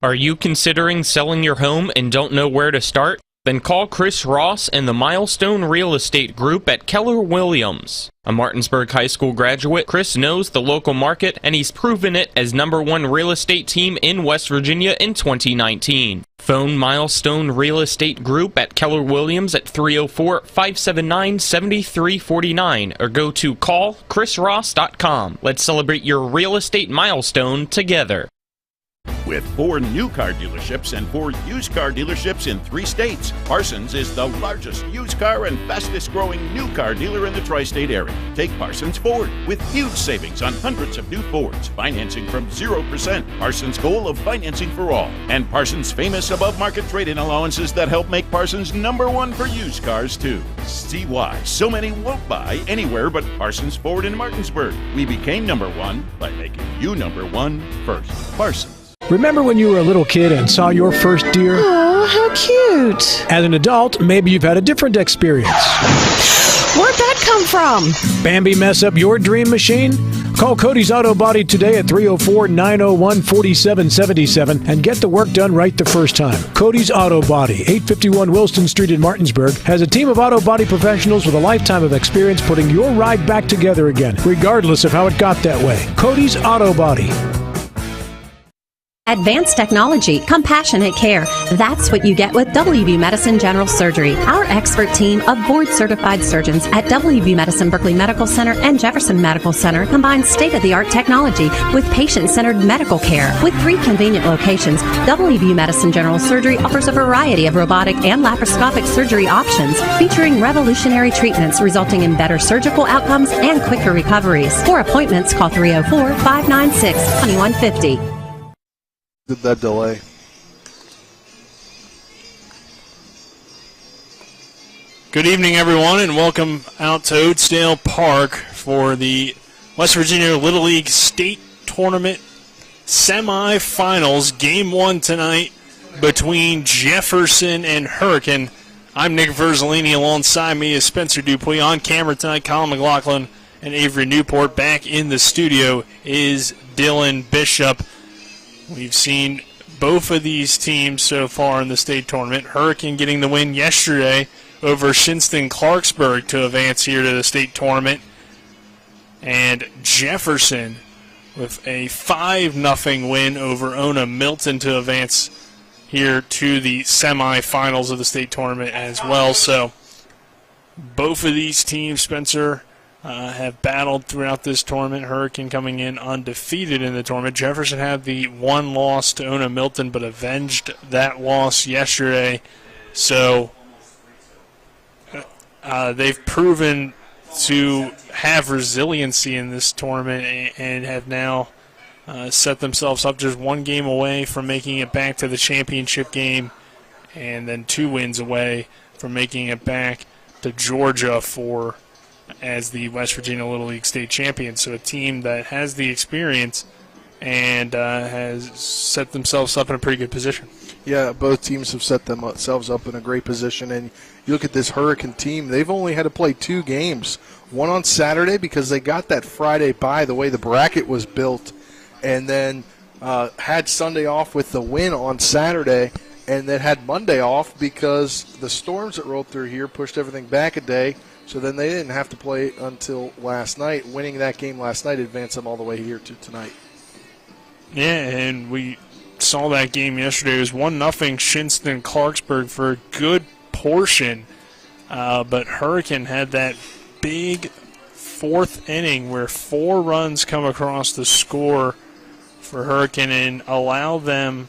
Are you considering selling your home and don't know where to start? Then call Chris Ross and the Milestone Real Estate Group at Keller Williams. A Martinsburg High School graduate, Chris knows the local market, and he's proven it as #1 real estate team in West Virginia in 2019. Phone Milestone Real Estate Group at Keller Williams at 304-579-7349 or go to callchrisross.com. Let's celebrate your real estate milestone together. With 4 new car dealerships and 4 used car dealerships in 3 states, Parsons is the largest used car and fastest growing new car dealer in the tri-state area. Take Parsons Ford with huge savings on hundreds of new Fords, financing from 0%. Parsons' goal of financing for all, and Parsons' famous above-market trade-in allowances that help make Parsons #1 for used cars too. See why so many won't buy anywhere but Parsons Ford in Martinsburg. We became #1 by making you #1 first. Parsons. Remember when you were a little kid and saw your first deer? Oh, how cute. As an adult, maybe you've had a different experience. Where'd that come from? Bambi mess up your dream machine? Call Cody's Auto Body today at 304-901-4777 and get the work done right the first time. Cody's Auto Body, 851 Wilston Street in Martinsburg, has a team of auto body professionals with a lifetime of experience putting your ride back together again, regardless of how it got that way. Cody's Auto Body. Advanced technology, compassionate care. That's what you get with WV Medicine General Surgery. Our expert team of board-certified surgeons at WV Medicine Berkeley Medical Center and Jefferson Medical Center combines state-of-the-art technology with patient-centered medical care. With 3 convenient locations, WV Medicine General Surgery offers a variety of robotic and laparoscopic surgery options, featuring revolutionary treatments resulting in better surgical outcomes and quicker recoveries. For appointments, call 304-596-2150. Did that delay? Good evening, everyone, and welcome out to Oatsdale Park for the West Virginia Little League State Tournament semifinals. Game 1 tonight between Jefferson and Hurricane. I'm Nick Verzolini. Alongside me is Spencer Dupuis. On camera tonight, Colin McLaughlin and Avery Newport. Back in the studio is Dylan Bishop. We've seen both of these teams so far in the state tournament. Hurricane getting the win yesterday over Shinston-Clarksburg to advance here to the state tournament. And Jefferson with a 5-0 win over Ona Milton to advance here to the semifinals of the state tournament as well. So both of these teams, Spencer, have battled throughout this tournament. Hurricane coming in undefeated in the tournament. Jefferson had the 1 loss to Ona Milton, but avenged that loss yesterday. So they've proven to have resiliency in this tournament and have now set themselves up just 1 game away from making it back to the championship game, and then 2 wins away from making it back to Georgia as the West Virginia Little League state champion. So a team that has the experience and has set themselves up in a pretty good position. Yeah, both teams have set themselves up in a great position. And you look at this Hurricane team, they've only had to play 2 games. One on Saturday because they got that Friday bye the way the bracket was built, and then had Sunday off with the win on Saturday, and then had Monday off because the storms that rolled through here pushed everything back a day. So then they didn't have to play until last night. Winning that game last night advanced them all the way here to tonight. Yeah, and we saw that game yesterday. It was 1-0 Shinston-Clarksburg for a good portion. But Hurricane had that big 4th inning where 4 runs come across the score for Hurricane and allow them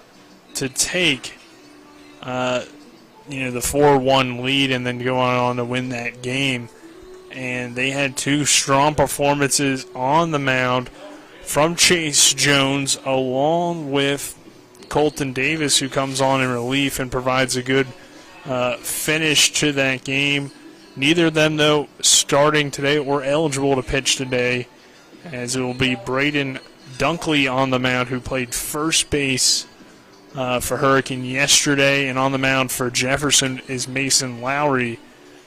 to take the 4-1 lead and then go on to win that game. And they had 2 strong performances on the mound from Chase Jones along with Colton Davis, who comes on in relief and provides a good finish to that game. Neither of them, though, starting today or eligible to pitch today, as it will be Braden Dunkley on the mound, who played first base for Hurricane yesterday, and on the mound for Jefferson is Mason Lowry,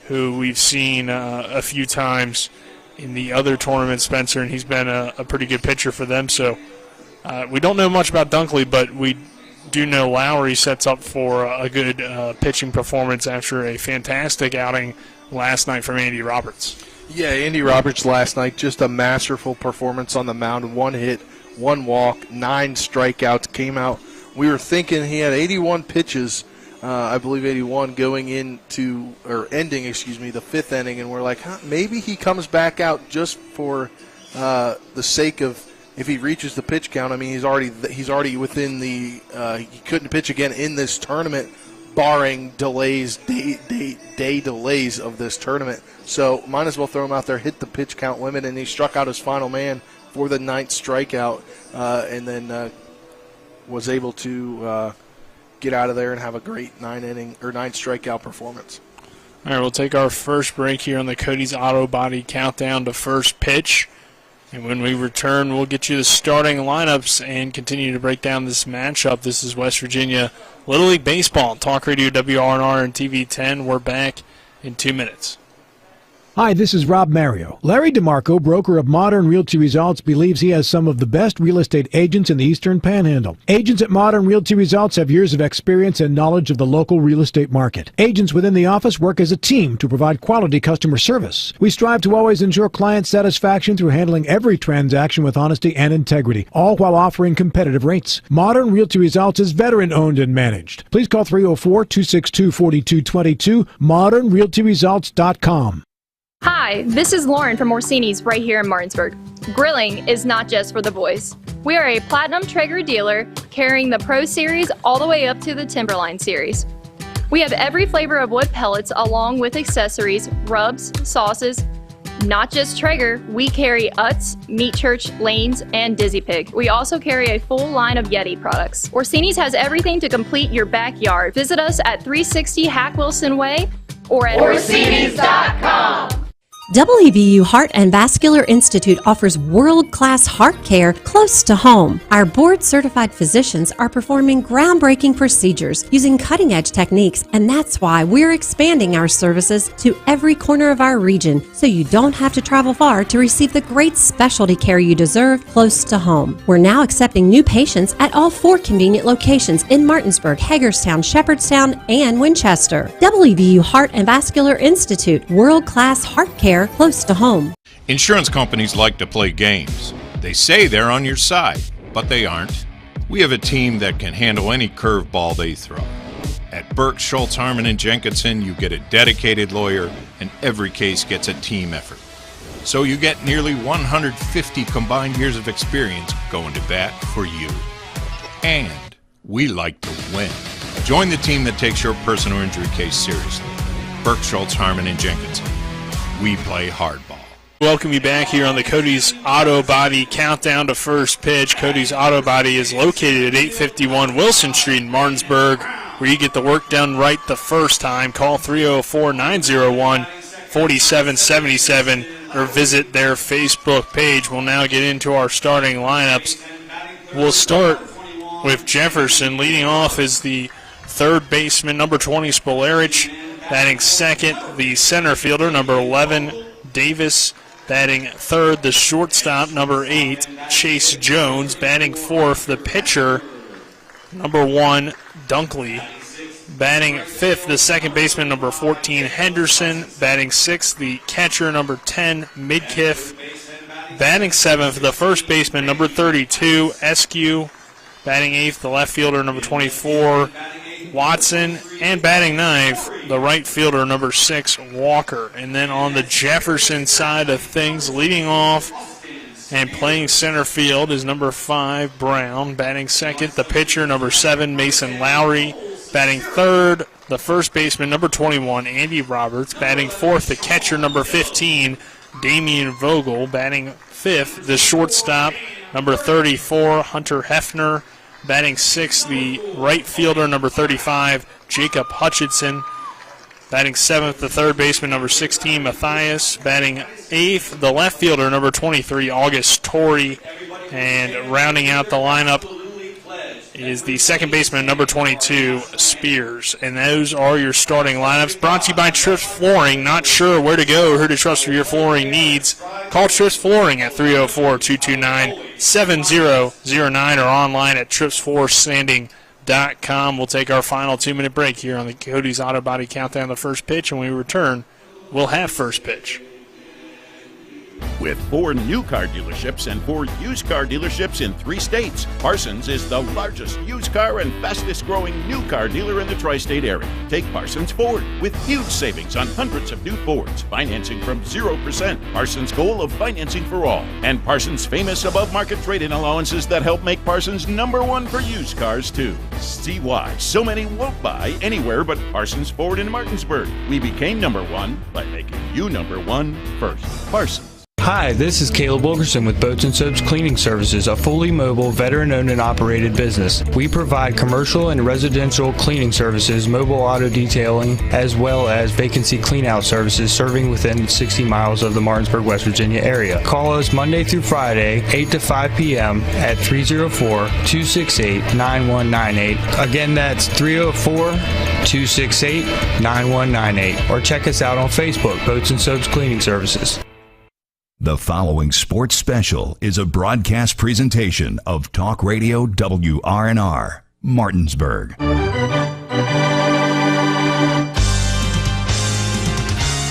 who we've seen a few times in the other tournament, Spencer, and he's been a pretty good pitcher for them. So we don't know much about Dunkley, but we do know Lowry sets up for a good pitching performance after a fantastic outing last night from Andy Roberts. Yeah, Andy Roberts last night, just a masterful performance on the mound. 1 hit, 1 walk, 9 strikeouts, came out. We were thinking he had 81 pitches, I believe 81, going into, or ending, the 5th inning, and we're like, maybe he comes back out just for the sake of, if he reaches the pitch count. I mean, he's already within the, he couldn't pitch again in this tournament, barring delays, day delays of this tournament. So might as well throw him out there, hit the pitch count limit, and he struck out his final man for the 9th strikeout, and then was able to get out of there and have a great 9 strikeout performance. All right, we'll take our first break here on the Cody's Auto Body Countdown to First Pitch. And when we return, we'll get you the starting lineups and continue to break down this matchup. This is West Virginia Little League Baseball. Talk Radio WRNR and TV 10. We're back in 2 minutes. Hi, this is Rob Mario. Larry DeMarco, broker of Modern Realty Results, believes he has some of the best real estate agents in the Eastern Panhandle. Agents at Modern Realty Results have years of experience and knowledge of the local real estate market. Agents within the office work as a team to provide quality customer service. We strive to always ensure client satisfaction through handling every transaction with honesty and integrity, all while offering competitive rates. Modern Realty Results is veteran-owned and managed. Please call 304-262-4222, modernrealtyresults.com. Hi, this is Lauren from Orsini's right here in Martinsburg. Grilling is not just for the boys. We are a Platinum Traeger dealer carrying the Pro Series all the way up to the Timberline Series. We have every flavor of wood pellets along with accessories, rubs, sauces. Not just Traeger, we carry Utz, Meat Church, Lanes, and Dizzy Pig. We also carry a full line of Yeti products. Orsini's has everything to complete your backyard. Visit us at 360 Hack Wilson Way or at Orsinis.com. WVU Heart and Vascular Institute offers world-class heart care close to home. Our board-certified physicians are performing groundbreaking procedures using cutting-edge techniques, and that's why we're expanding our services to every corner of our region so you don't have to travel far to receive the great specialty care you deserve close to home. We're now accepting new patients at all 4 convenient locations in Martinsburg, Hagerstown, Shepherdstown, and Winchester. WVU Heart and Vascular Institute, world-class heart care close to home. Insurance companies like to play games. They say they're on your side, but they aren't. We have a team that can handle any curveball they throw. At Burke, Schultz, Harmon, and Jenkinson, you get a dedicated lawyer, and every case gets a team effort. So you get nearly 150 combined years of experience going to bat for you. And we like to win. Join the team that takes your personal injury case seriously. Burke, Schultz, Harmon, and Jenkinson. We play hardball. Welcome you back here on the Cody's Auto Body Countdown to First Pitch. Cody's Auto Body is located at 851 Wilson Street in Martinsburg, where you get the work done right the first time. Call 304-901-4777 or visit their Facebook page. We'll now get into our starting lineups. We'll start with Jefferson. Leading off is the third baseman, number 20, Spolarich. Batting second, the center fielder, number 11, Davis. Batting third, the shortstop, number 8, Chase Jones. Batting fourth, the pitcher, number 1, Dunkley. Batting fifth, the second baseman, number 14, Henderson. Batting sixth, the catcher, number 10, Midkiff. Batting seventh, the first baseman, number 32, Eskew. Batting eighth, the left fielder, number 24, Watson, and batting ninth, the right fielder, number 6, Walker. And then on the Jefferson side of things, leading off and playing center field is number 5, Brown. Batting second, the pitcher, number 7, Mason Lowry. Batting third, the first baseman, number 21, Andy Roberts. Batting fourth, the catcher, number 15, Damian Vogel. Batting fifth, the shortstop, number 34, Hunter Hefner. Batting sixth, the right fielder, number 35, Jacob Hutchinson. Batting seventh, the third baseman, number 16, Matthias. Batting eighth, the left fielder, number 23, August Torrey. And rounding out the lineup is the second baseman, number 22, Spears. And those are your starting lineups. Brought to you by Trips Flooring. Not sure where to go or who to trust for your flooring needs? Call Trips Flooring at 304-229-7009 or online at tripsfloorsanding.com. PregameShow.com. We'll take our final 2-minute break here on the Cody's Auto Body Countdown to first pitch, and when we return, we'll have first pitch. With 4 new car dealerships and 4 used car dealerships in 3 states, Parsons is the largest used car and fastest growing new car dealer in the tri-state area. Take Parsons Ford with huge savings on hundreds of new Fords, financing from 0%. Parsons' goal of financing for all, and Parsons' famous above-market trade-in allowances that help make Parsons #1 for used cars too. See why so many won't buy anywhere but Parsons Ford in Martinsburg. We became #1 by making you #1 first. Parsons. Hi, this is Caleb Wilkerson with Boats and Soaps Cleaning Services, a fully mobile, veteran-owned and operated business. We provide commercial and residential cleaning services, mobile auto detailing, as well as vacancy cleanout services serving within 60 miles of the Martinsburg, West Virginia area. Call us Monday through Friday, 8 to 5 p.m. at 304-268-9198. Again, that's 304-268-9198. Or check us out on Facebook, Boats and Soaps Cleaning Services. The following sports special is a broadcast presentation of Talk Radio WRNR, Martinsburg.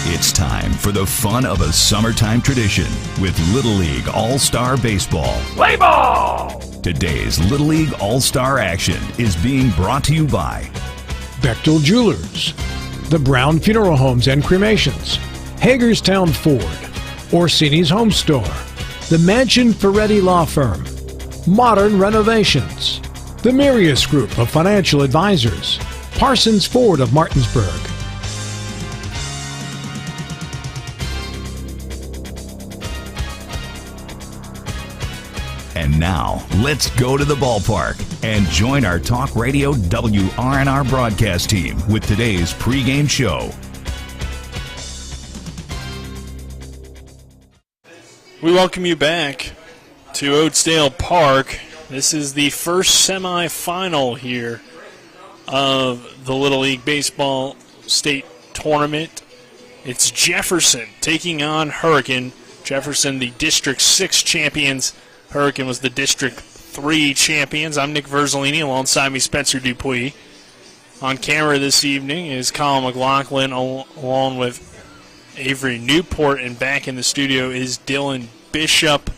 It's time for the fun of a summertime tradition with Little League All-Star Baseball. Play ball! Today's Little League All-Star action is being brought to you by Bechtel Jewelers, the Brown Funeral Homes and Cremations, Hagerstown Ford, Orsini's Home Store, the Mansion Ferretti Law Firm, Modern Renovations, the Mirius Group of Financial Advisors, Parsons Ford of Martinsburg. And now, let's go to the ballpark and join our Talk Radio WRNR broadcast team with today's pregame show. We welcome you back to Oatsdale Park. This is the first semifinal here of the Little League Baseball State Tournament. It's Jefferson taking on Hurricane. Jefferson, the District 6 champions. Hurricane was the District 3 champions. I'm Nick Verzolini, alongside me Spencer Dupuis. On camera this evening is Colin McLaughlin, along with Avery Newport, and back in the studio is Dylan Bishop.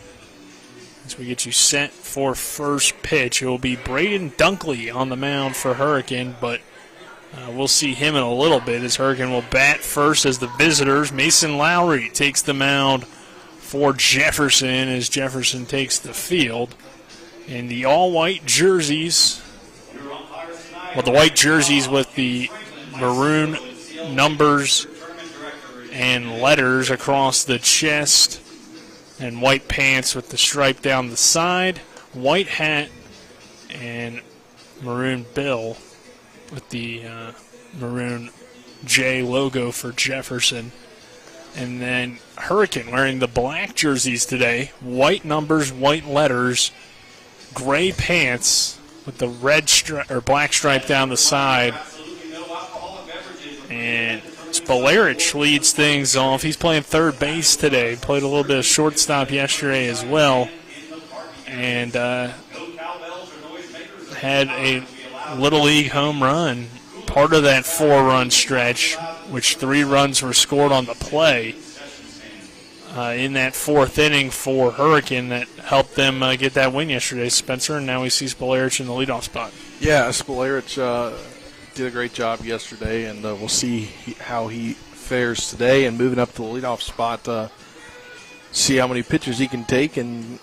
As we get you set for first pitch, it will be Braden Dunkley on the mound for Hurricane, but we'll see him in a little bit as Hurricane will bat first as the visitors. Mason Lowry takes the mound for Jefferson as Jefferson takes the field. And the all-white jerseys, the white jerseys with the maroon numbers and letters across the chest, and white pants with the stripe down the side, white hat, and maroon bill with the maroon J logo for Jefferson. And then Hurricane wearing the black jerseys today, white numbers, white letters, gray pants with the red or black stripe down the side. And Spolarich leads things off. He's playing third base today. Played a little bit of shortstop yesterday as well. And had a Little League home run, part of that 4-run stretch, which 3 runs were scored on the play in that 4th inning for Hurricane that helped them get that win yesterday, Spencer. And now we see Spolarich in the leadoff spot. Yeah, Spolarich did a great job yesterday, and we'll see how he fares today. And moving up to the leadoff spot, see how many pitches he can take, and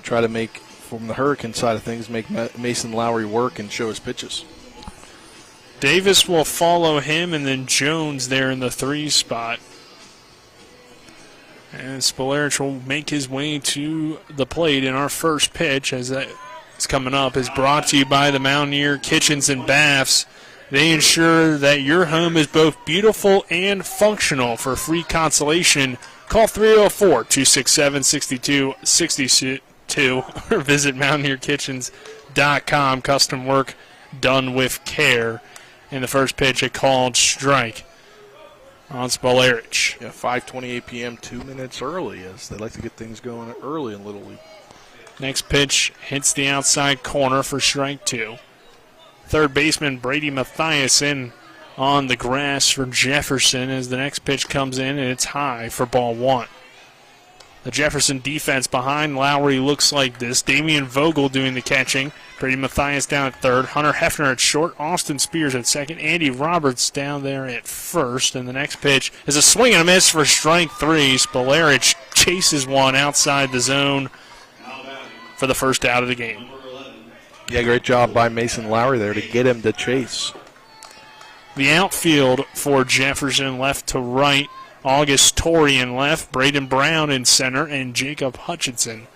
try to make, from the Hurricane side of things, make Mason Lowry work and show his pitches. Davis will follow him, and then Jones there in the 3 spot. And Spolarich will make his way to the plate in our first pitch, as that is coming up, is brought to you by the Mountaineer Kitchens and Baths. They ensure that your home is both beautiful and functional. For free consultation, call 304-267-6262 or visit MountaineerKitchens.com. Custom work done with care. In the first pitch, a called strike on Spolarich. Yeah, 5:28 p.m., 2 minutes early, as they like to get things going early in Little League. Next pitch hits the outside corner for strike 2. third baseman Brady Matthias in on the grass for Jefferson as the next pitch comes in, and it's high for ball one. The Jefferson defense behind Lowry looks like this. Damian Vogel doing the catching. Brady Matthias down at third. Hunter Hefner at short. Austin Spears at second. Andy Roberts down there at first. And the next pitch is a swing and a miss for strike three. Spolarich chases one outside the zone for the first out of the game. Yeah, great job by Mason Lowry there to get him to chase. The outfield for Jefferson, left to right. August Torrey in left, Braden Brown in center, and Jacob Hutchinson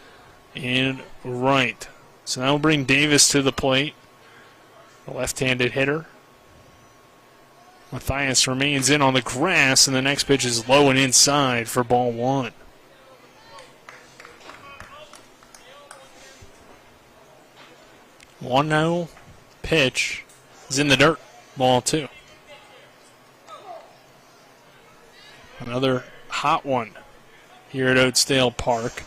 in right. So that'll bring Davis to the plate, the left-handed hitter. Matthias remains in on the grass, and the next pitch is low and inside for ball one. One-0 pitch is in the dirt, ball two. Another hot one here at Oatsdale Park.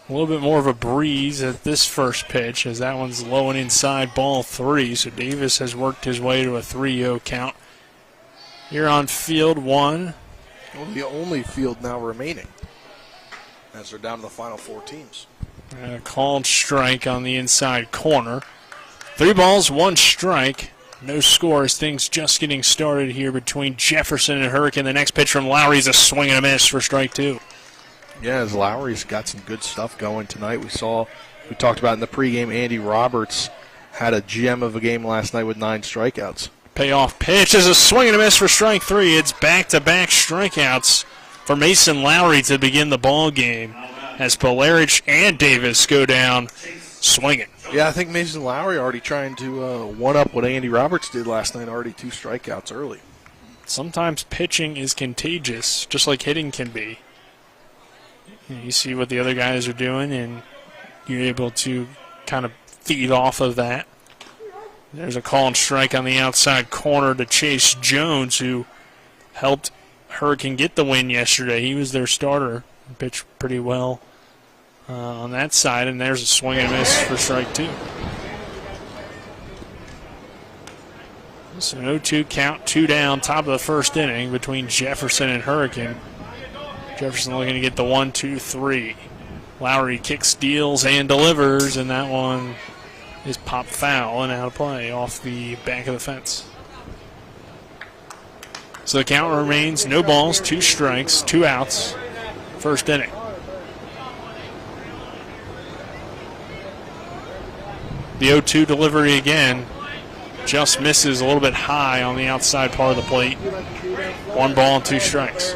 A little bit more of a breeze at this first pitch as that one's low and inside, ball three. So Davis has worked his way to a 3-0 count. Here on field one. Well, the only field now remaining as they're down to the final four teams. Called strike on the inside corner. 3 balls, 1 strike. No scores. Things just getting started here between Jefferson and Hurricane. The next pitch from Lowry is a swing and a miss for strike two. Yeah, as Lowry's got some good stuff going tonight. We talked about in the pregame, Andy Roberts had a gem of a game last night with 9 strikeouts. Payoff pitch is a swing and a miss for strike three. It's back-to-back strikeouts for Mason Lowry to begin the ball game as Polarich and Davis go down swinging. Yeah, I think Mason Lowry already trying to one-up what Andy Roberts did last night, already 2 strikeouts early. Sometimes pitching is contagious, just like hitting can be. You see what the other guys are doing, and you're able to kind of feed off of that. There's a call and strike on the outside corner to Chase Jones, who helped Hurricane get the win yesterday. He was their starter, pitched pretty well on that side, and there's a swing and a miss for strike two. So 0-2 count, 2 down, top of the first inning between Jefferson and Hurricane. Jefferson looking to get the 1-2-3. Lowry kicks, deals, and delivers, and that one is popped foul and out of play off the back of the fence. So the count remains no balls, 2 strikes, 2 outs, first inning. The 0-2 delivery again just misses a little bit high on the outside part of the plate. 1 ball and 2 strikes.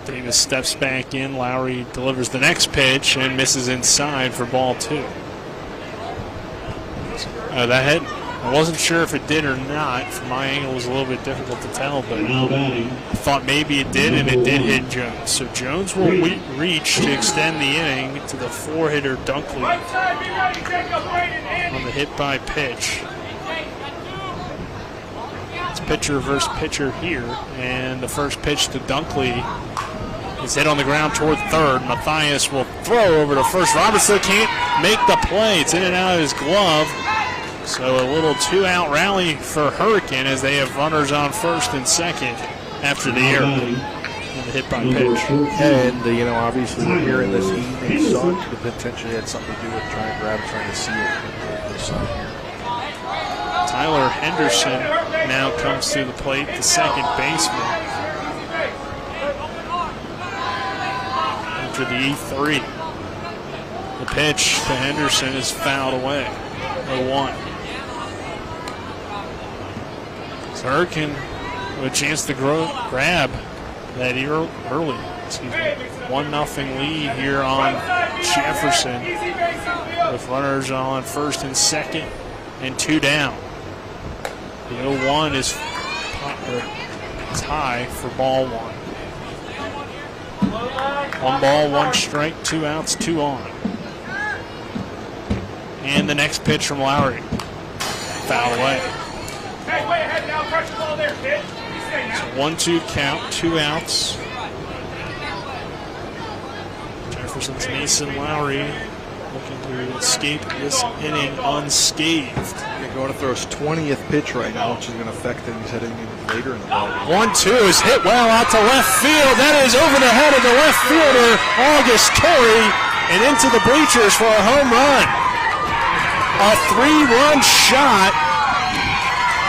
Davis steps back in. Lowry delivers the next pitch and misses inside for ball 2. That hit, I wasn't sure if it did or not. From my angle, it was a little bit difficult to tell, but I thought maybe it did, and it did hit Jones. So Jones will reach to extend the inning to the 4-hitter Dunkley on the hit by pitch. It's pitcher versus pitcher here, and the first pitch to Dunkley is hit on the ground toward third. Matthias will throw over to first. Robertson can't make the play. It's in and out of his glove. So a little 2-out rally for Hurricane as they have runners on first and second after the error and the hit by pitch. And, obviously we're here in this evening sun. Could potentially had something to do with trying to see it in the sun here. Tyler Henderson now comes to the plate, the second baseman. After the E3. The pitch to Henderson is fouled away. 0-1. So Hurricane with a chance to grab that early. 1-0 lead here on Jefferson with runners on first and second and 2 down. The 0-1 is high for ball 1. 1 ball, 1 strike, 2 outs, 2 on. And the next pitch from Lowry. Foul away. Hey, way ahead now. Crush the ball there, kid. So 1-2 count, 2 outs. Jefferson's Mason Lowry looking to escape this inning unscathed. They're going to throw his 20th pitch right now, which is going to affect things heading in later in the ball. 1-2 is hit well out to left field. That is over the head of the left fielder, August Torrey, and into the bleachers for a home run. A 3-run shot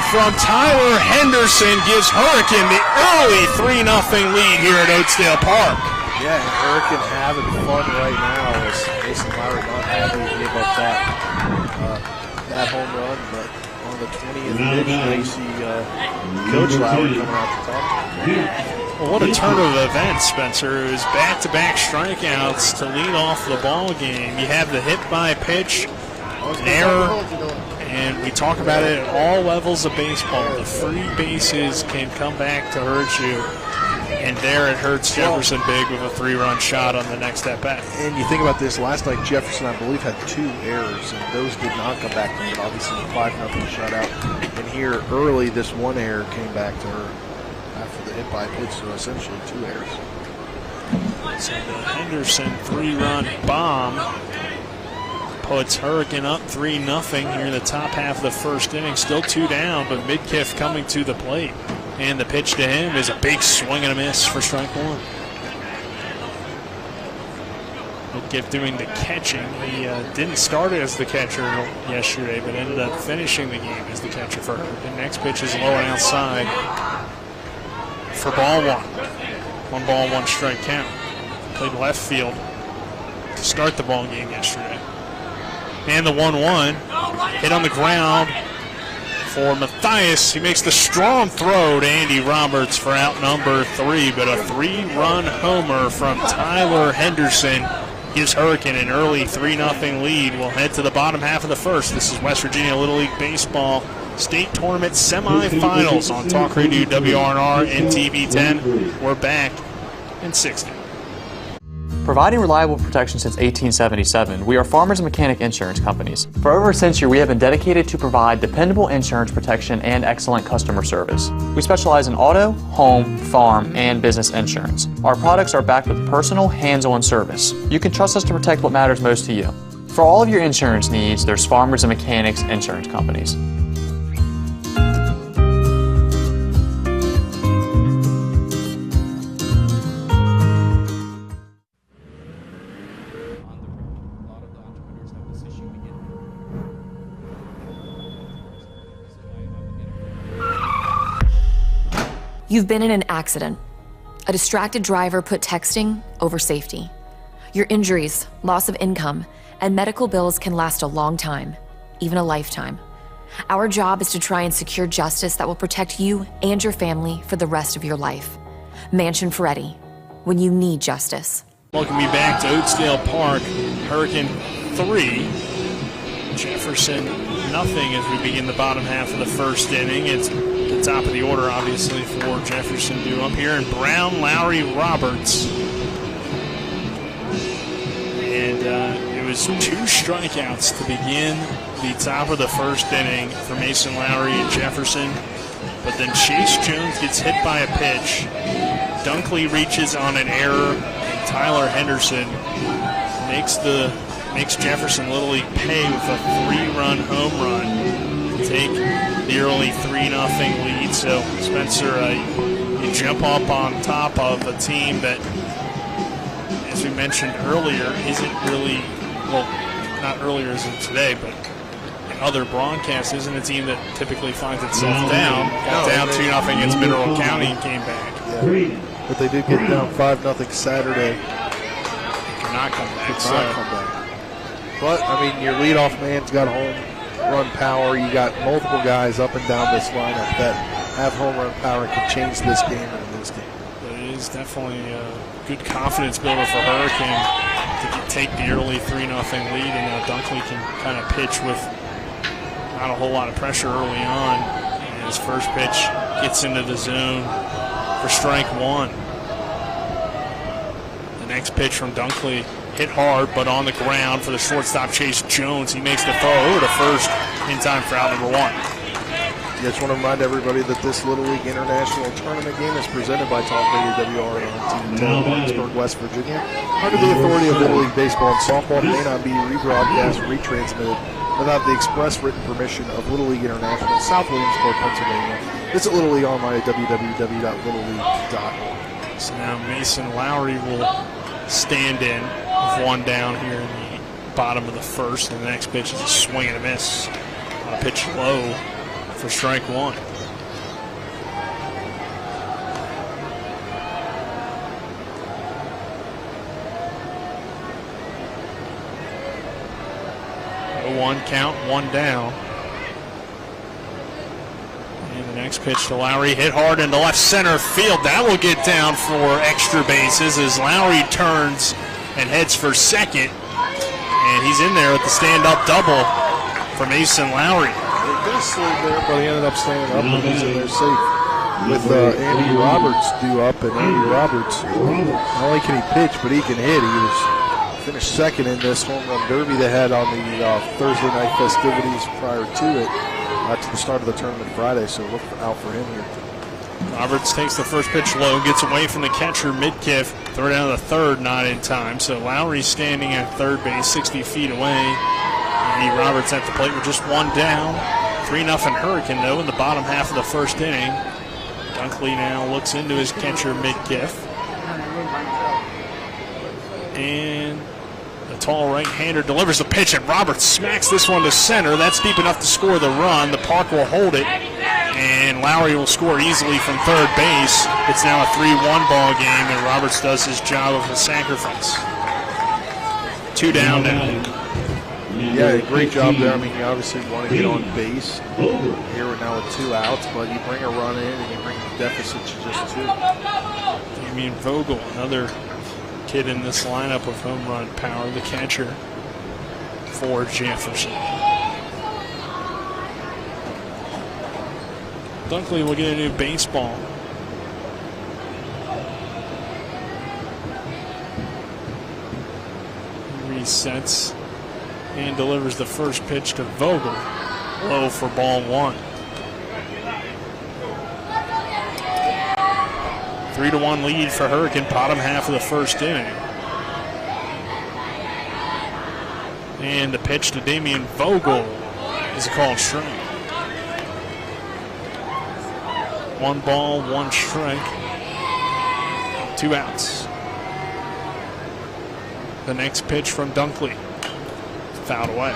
from Tyler Henderson gives Hurricane the early 3-0 lead here at Oakdale Park. Yeah, and Hurricane having fun right now as Mason Lowry not happy to give up that home run, but on the 20th pitch, you see Coach Lowry coming out to talk to him. Well, what a turn of events, Spencer. It was back-to-back strikeouts to lead off the ball game. You have the hit by pitch, an error, and we talk about it at all levels of baseball. The free bases can come back to hurt you. And there it hurts Jefferson big with a 3-run shot on the next at-bat. And you think about this, last night Jefferson, I believe, had 2 errors, and those did not come back to him, but obviously the 5-0 shutout. And here early, this 1 error came back to her after the hit by pitch, so essentially 2 errors. So the Henderson 3-run bomb puts Hurricane up 3-0 here in the top half of the first inning. Still 2 down, but Midkiff coming to the plate. And the pitch to him is a big swing and a miss for strike 1. Midkiff doing the catching. He didn't start as the catcher yesterday, but ended up finishing the game as the catcher for Hurricane. Next pitch is low and outside for ball 1. 1 ball, 1 strike count. Played left field to start the ball game yesterday. And the 1-1 hit on the ground for Matthias. He makes the strong throw to Andy Roberts for out number 3, but a 3-run homer from Tyler Henderson gives Hurricane an early 3-0 lead. We'll head to the bottom half of the first. This is West Virginia Little League Baseball State Tournament Semifinals on Talk Radio WRNR and TV 10. We're back in 60. Providing reliable protection since 1877, we are Farmers and Mechanic Insurance Companies. For over a century, we have been dedicated to provide dependable insurance protection and excellent customer service. We specialize in auto, home, farm, and business insurance. Our products are backed with personal, hands-on service. You can trust us to protect what matters most to you. For all of your insurance needs, there's Farmers and Mechanics Insurance Companies. You've been in an accident. A distracted driver put texting over safety. Your injuries, loss of income, and medical bills can last a long time, even a lifetime. Our job is to try and secure justice that will protect you and your family for the rest of your life. Mansion Ferretti, when you need justice. Welcome you back to Oakdale Park. Hurricane 3, Jefferson nothing as we begin the bottom half of the first inning. It's the top of the order, obviously, for Jefferson due up here. And Brown, Lowry, Roberts. And it was 2 strikeouts to begin the top of the first inning for Mason Lowry and Jefferson. But then Chase Jones gets hit by a pitch. Dunkley reaches on an error. And Tyler Henderson makes Jefferson Little League pay with a 3-run home run to take the early 3-0 lead. So, Spencer, you jump up on top of a team that, as we mentioned earlier, isn't really, well, not earlier as in today, but in other broadcasts, isn't a team that typically finds itself down. Got down 2-0 against Mineral County and came back. Yeah. But they did get down 5-0 Saturday. Cannot come back. But, I mean, your leadoff man's got home run power. You got multiple guys up and down this lineup that have home run power and can change this game and win this game. It is definitely a good confidence builder for Hurricane to take the early 3-0 lead, and now Dunkley can kind of pitch with not a whole lot of pressure early on. And his first pitch gets into the zone for strike 1. The next pitch from Dunkley hit hard, but on the ground for the shortstop, Chase Jones. He makes the throw over to first in time for out number 1. Just want to remind everybody that this Little League International Tournament game is presented by Talk Radio WRN on Martinsburg, West Virginia. Under the authority of Little League Baseball and Softball, it may not be rebroadcast or retransmitted without the express written permission of Little League International, South Williamsport, Pennsylvania. Visit Little League online at www.littleleague.org. So now Mason Lowry will stand in with one down here in the bottom of the first, and the next pitch is a swing and a miss on a pitch low for strike one. A 1 count, one down. And the next pitch to Lowry, hit hard into left center field. That will get down for extra bases as Lowry turns and heads for second. And he's in there with the stand-up double for Mason Lowry. They could have slid there, but he ended up standing up and he's in there safe. With Andy Roberts due up, and Andy Roberts, not only can he pitch, but he can hit. He was finished second in this home run derby they had on the Thursday night festivities prior to it, to the start of the tournament Friday, so look out for him here. Roberts takes the first pitch low, gets away from the catcher mid-kiff, throw down the third, not in time. So Lowry's standing at third base, 60 feet away. Andy Roberts at the plate with just one down. 3-0 Hurricane, though, in the bottom half of the first inning. Dunkley now looks into his catcher mid-kiff. And the tall right-hander delivers the pitch, and Roberts smacks this one to center. That's deep enough to score the run. The park will hold it, and Lowry will score easily from third base. It's now a 3-1 ball game, and Roberts does his job of a sacrifice. 2 down now. Yeah, great job there. I mean, you obviously want to get on base. Here we're now with 2 outs, but you bring a run in and you bring the deficit to just 2. Damian Vogel, another kid in this lineup of home run power, the catcher for Jefferson. Dunkley will get a new baseball. Resets and delivers the first pitch to Vogel. Low for ball 1. 3-1 lead for Hurricane, bottom half of the first inning. And the pitch to Damian Vogel is called strike. 1 ball, 1 strike, 2 outs. The next pitch from Dunkley, fouled away.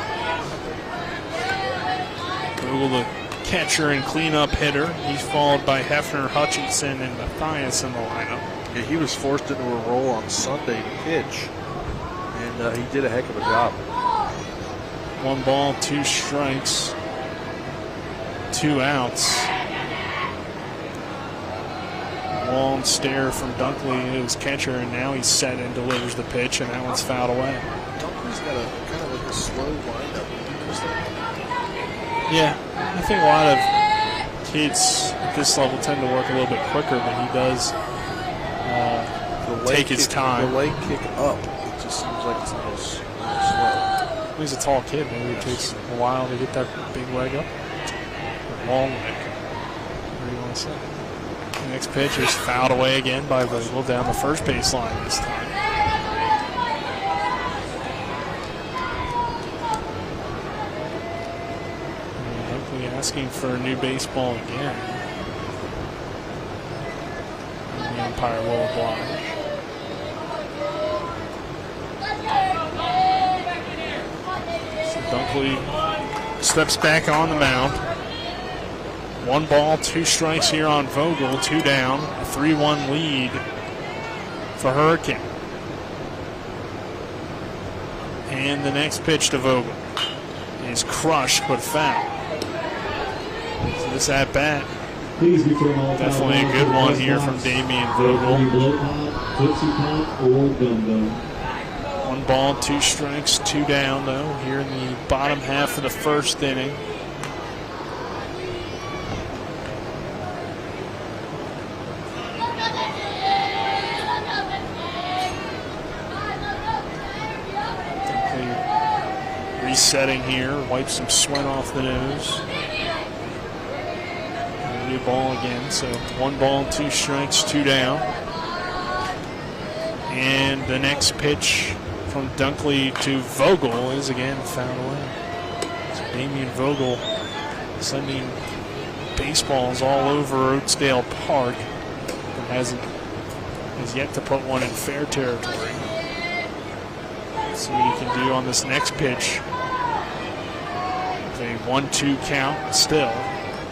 Vogel, the catcher and cleanup hitter. He's followed by Hefner, Hutchinson, and Matthias in the lineup. Yeah, he was forced into a role on Sunday to pitch, and he did a heck of a job. 1 ball, 2 strikes, 2 outs. Long stare from Dunkley, his catcher, and now he's set and delivers the pitch, and that one's fouled away. Dunkley's got a kind of like a slow windup. Yeah, I think a lot of kids at this level tend to work a little bit quicker, but he does take his time. The leg kick up, it just seems like it's a little slow. Well, he's a tall kid. Maybe it takes a while to get that big leg up. Or long leg. What do you want to say? The next pitch is fouled away again by Vogel down the first base line this time. Asking for a new baseball again. And the umpire will oblige. So Dunkley steps back on the mound. 1 ball, 2 strikes here on Vogel, 2 down, a 3-1 lead for Hurricane. And the next pitch to Vogel is crushed but foul. So this at-bat, definitely a good one here from Damian Vogel. 1 ball, 2 strikes, 2 down, though, here in the bottom half of the first inning. Resetting here, wipes some sweat off the nose. new ball again. So 1 ball, 2 strikes, 2 down. And the next pitch from Dunkley to Vogel is again fouled away. So Damian Vogel sending baseballs all over Oakdale Park, but has yet to put one in fair territory. Let's see what he can do on this next pitch. A 1-2 count still.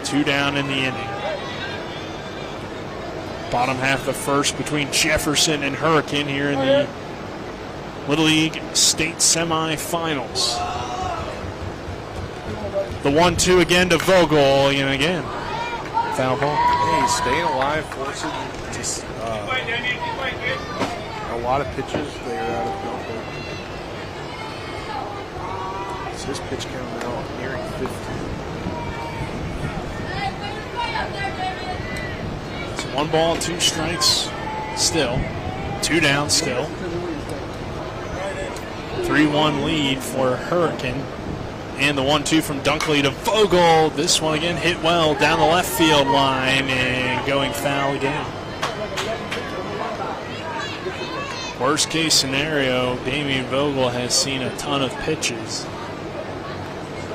2 down in the inning. Bottom half of the first between Jefferson and Hurricane here in the Little League State Semifinals. The 1-2 again to Vogel, and again, foul ball. Hey, he's staying alive, forcing just a lot of pitches there out of Dunkley. It's his pitch count now nearing 50. It's 1 ball, 2 strikes still. 2 down still. 3-1 lead for Hurricane. And the 1-2 from Dunkley to Vogel. This one again hit well down the left field line and going foul again. Worst case scenario, Damian Vogel has seen a ton of pitches.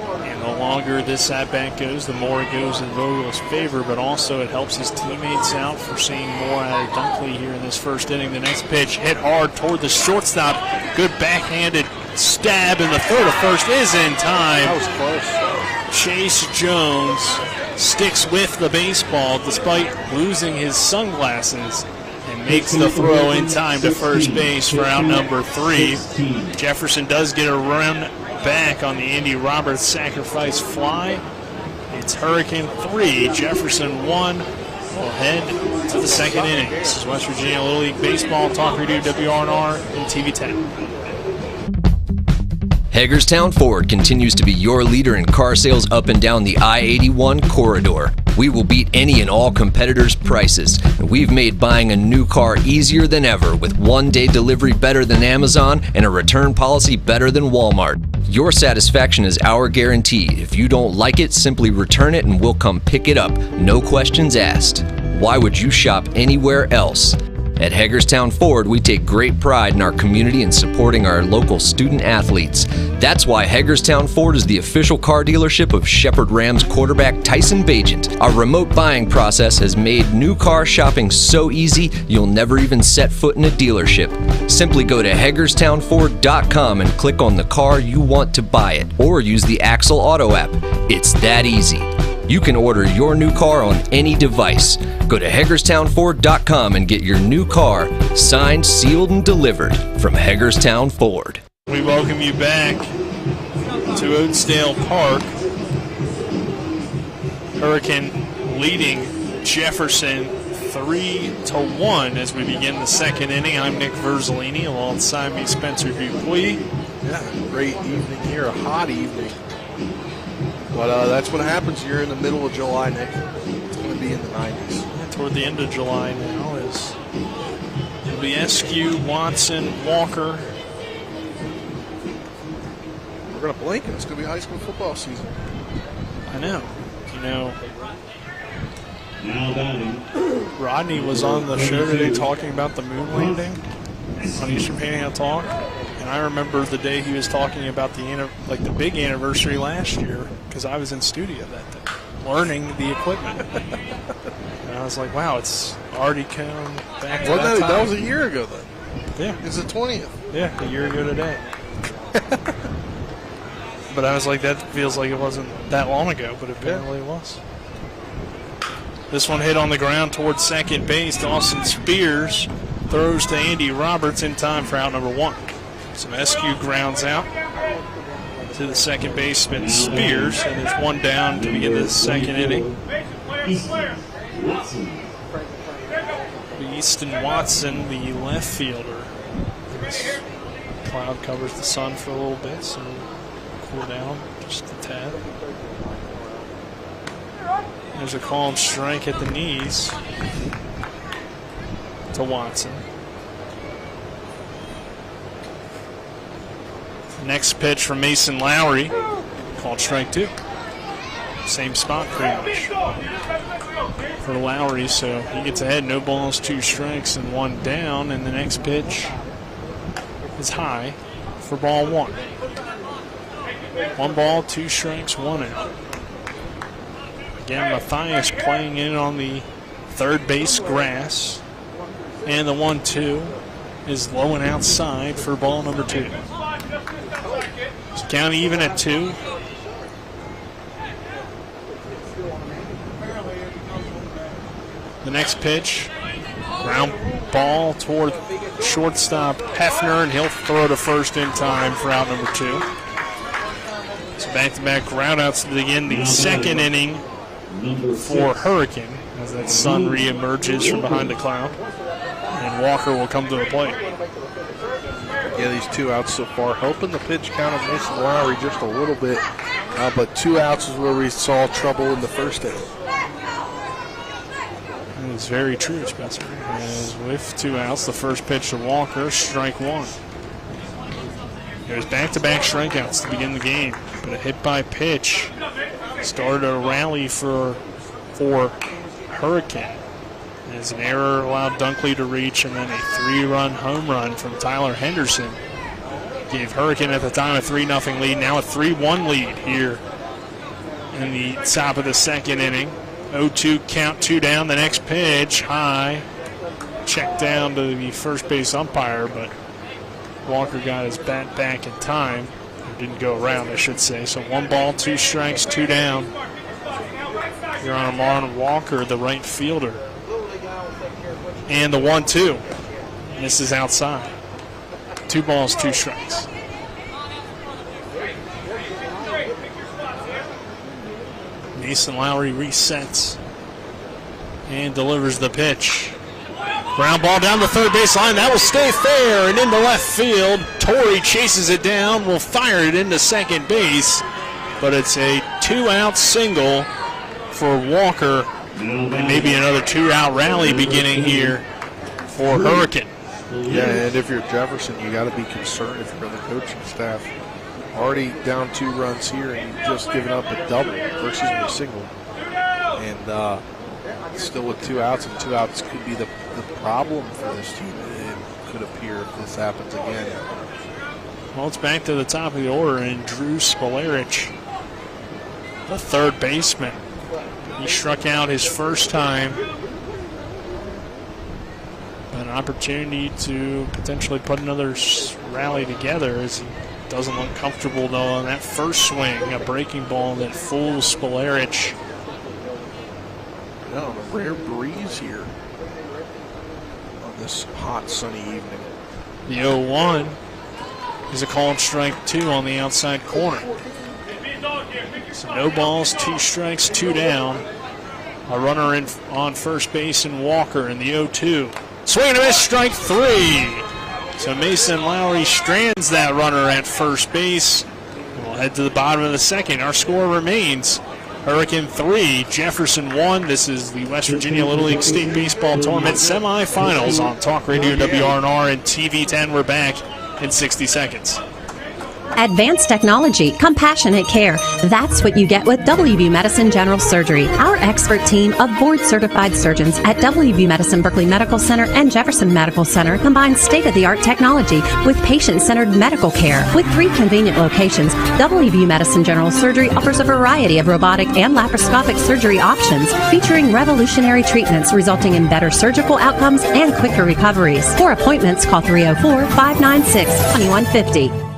And the longer this at-bat goes, the more it goes in Vogel's favor, but also it helps his teammates out for seeing more out of Dunkley here in this first inning. The next pitch hit hard toward the shortstop. Good backhanded stab in the throw to first is in time. That was close. Chase Jones sticks with the baseball despite losing his sunglasses and makes the throw in time to first base for out number 3. Jefferson does get a run back on the Andy Roberts sacrifice fly. It's Hurricane 3, Jefferson 1. We'll head to the second inning. This is West Virginia Little League Baseball, Talk Radio WRNR and TV 10. Hagerstown Ford continues to be your leader in car sales up and down the I-81 corridor. We will beat any and all competitors' prices, and we've made buying a new car easier than ever with 1-day delivery better than Amazon and a return policy better than Walmart. Your satisfaction is our guarantee. If you don't like it, simply return it and we'll come pick it up. No questions asked. Why would you shop anywhere else? At Hagerstown Ford, we take great pride in our community and supporting our local student athletes. That's why Hagerstown Ford is the official car dealership of Shepherd Rams quarterback Tyson Bagent. Our remote buying process has made new car shopping so easy, you'll never even set foot in a dealership. Simply go to HagerstownFord.com and click on the car you want to buy it, or use the Axle Auto app. It's that easy. You can order your new car on any device. Go to HagerstownFord.com and get your new car signed, sealed, and delivered from Hagerstown Ford. We welcome you back to Oakdale Park. Hurricane leading Jefferson 3-1 as we begin the second inning. I'm Nick Verzolini, alongside me Spencer Dupuis. Yeah, great evening here, a hot evening. But that's what happens. You're in the middle of July, Nick. It's going to be in the 90s. Yeah, toward the end of July now is it'll be SQ, Watson, Walker. We're going to blink, and it's going to be high school football season. I know. You know, Rodney was on the show today talking about the moon landing on Eastern Panhandle Talk. And I remember the day he was talking about the big anniversary last year, because I was in studio that day, learning the equipment. And I was like, wow, it's already come back to that time. That was a year ago then. Yeah. It's the 20th. Yeah, a year ago today. But I was like, that feels like it wasn't that long ago, but apparently it was. This one hit on the ground towards second base. Dawson Spears throws to Andy Roberts in time for out number 1. Some SQ grounds out to the second baseman Spears, and there's one down to begin the second inning. Easton Watson, the left fielder. This cloud covers the sun for a little bit, so cool down just a tad. There's a called strike at the knees to Watson. Next pitch from Mason Lowry, called strike 2. Same spot pretty much for Lowry, so he gets ahead. No balls, 2 strikes, and 1 down. And the next pitch is high for ball 1. 1 ball, 2 strikes, 1 out. Again, Matthias playing in on the third base grass. And the 1-2 is low and outside for ball number 2. So count even at 2. The next pitch, ground ball toward shortstop Hefner, and he'll throw to first in time for out number 2. So back-to-back groundouts to begin the second inning for Hurricane as that sun reemerges from behind the cloud. And Walker will come to the plate. Yeah, these 2 outs so far helping the pitch count of Mason Lowry just a little bit, but 2 outs is where we saw trouble in the first inning. It's very true, Spencer. As with 2 outs, the first pitch to Walker, strike 1. There's back-to-back strikeouts to begin the game, but a hit-by-pitch started a rally for Hurricane. As an error allowed Dunkley to reach, and then a 3-run home run from Tyler Henderson gave Hurricane at the time a 3-0 lead. Now a 3-1 lead here in the top of the second inning. 0-2 count, 2 down. The next pitch, high. Checked down to the first base umpire, but Walker got his bat back in time. Or didn't go around, I should say. So 1 ball, 2 strikes, 2 down. You're on Amon Walker, the right fielder. And the 1-2. This is outside. 2 balls, 2 strikes. Mason Lowry resets and delivers the pitch. Ground ball down the third base line. That will stay fair and into left field. Torrey chases it down, will fire it into second base, but it's a 2-out single for Walker, and maybe another 2-out rally beginning here for Hurricane. Yeah, and if you're Jefferson, you got to be concerned if you're on the coaching staff. Already down 2 runs here, and you've just given up a double, or excuse me, a single. And still with 2 outs, and 2 outs could be the problem for this team. It could appear if this happens again. Well, it's back to the top of the order, and Drew Spolarich, the third baseman. He struck out his first time. An opportunity to potentially put another rally together as he doesn't look comfortable, though, on that first swing. A breaking ball that fools Spolarich. Yeah, on a rare breeze here on this hot, sunny evening. The 0-1 is a called strike 2 on the outside corner. So no balls, 2 strikes, 2 down. A runner in on first base in Walker in the 0-2. Swing and a miss, strike 3. So Mason Lowry strands that runner at first base. We'll head to the bottom of the second. Our score remains Hurricane 3, Jefferson 1. This is the West Virginia Little League State Baseball Tournament semifinals on Talk Radio WRNR and TV 10. We're back in 60 seconds. Advanced technology, compassionate care. That's what you get with WV Medicine General Surgery. Our expert team of board-certified surgeons at WV Medicine Berkeley Medical Center and Jefferson Medical Center combines state-of-the-art technology with patient-centered medical care. With 3 convenient locations, WV Medicine General Surgery offers a variety of robotic and laparoscopic surgery options featuring revolutionary treatments resulting in better surgical outcomes and quicker recoveries. For appointments, call 304-596-2150.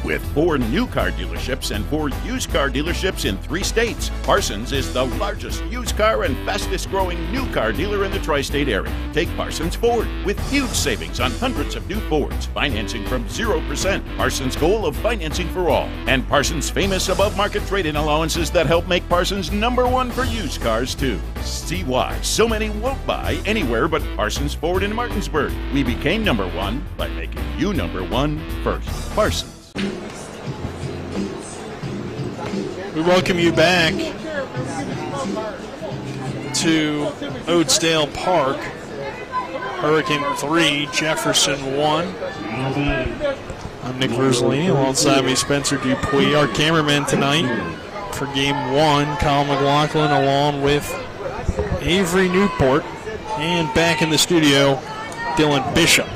With 4 new car dealerships and 4 used car dealerships in 3 states, Parsons is the largest used car and fastest growing new car dealer in the tri-state area. Take Parsons Ford with huge savings on hundreds of new Fords, financing from 0%, Parsons' goal of financing for all, and Parsons' famous above-market trade-in allowances that help make Parsons #1 for used cars too. See why so many won't buy anywhere but Parsons Ford in Martinsburg. We became #1 by making you #1 first. Parsons. We welcome you back to Oatsdale Park. Hurricane 3, Jefferson 1. I'm Nick Verzolini, alongside me Spencer Dupuis. Our cameraman tonight for game one. Kyle McLaughlin along with Avery Newport. And back in the studio, Dylan Bishop.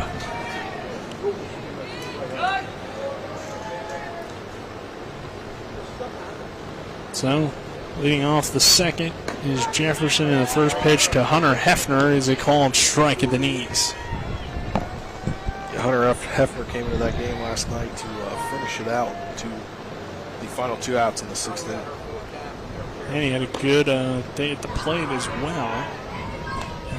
So, leading off the second is Jefferson, in the first pitch to Hunter Hefner is a called strike at the knees. Hunter Hefner came into that game last night to finish it out to the final 2 outs in the 6th inning. And he had a good day at the plate as well.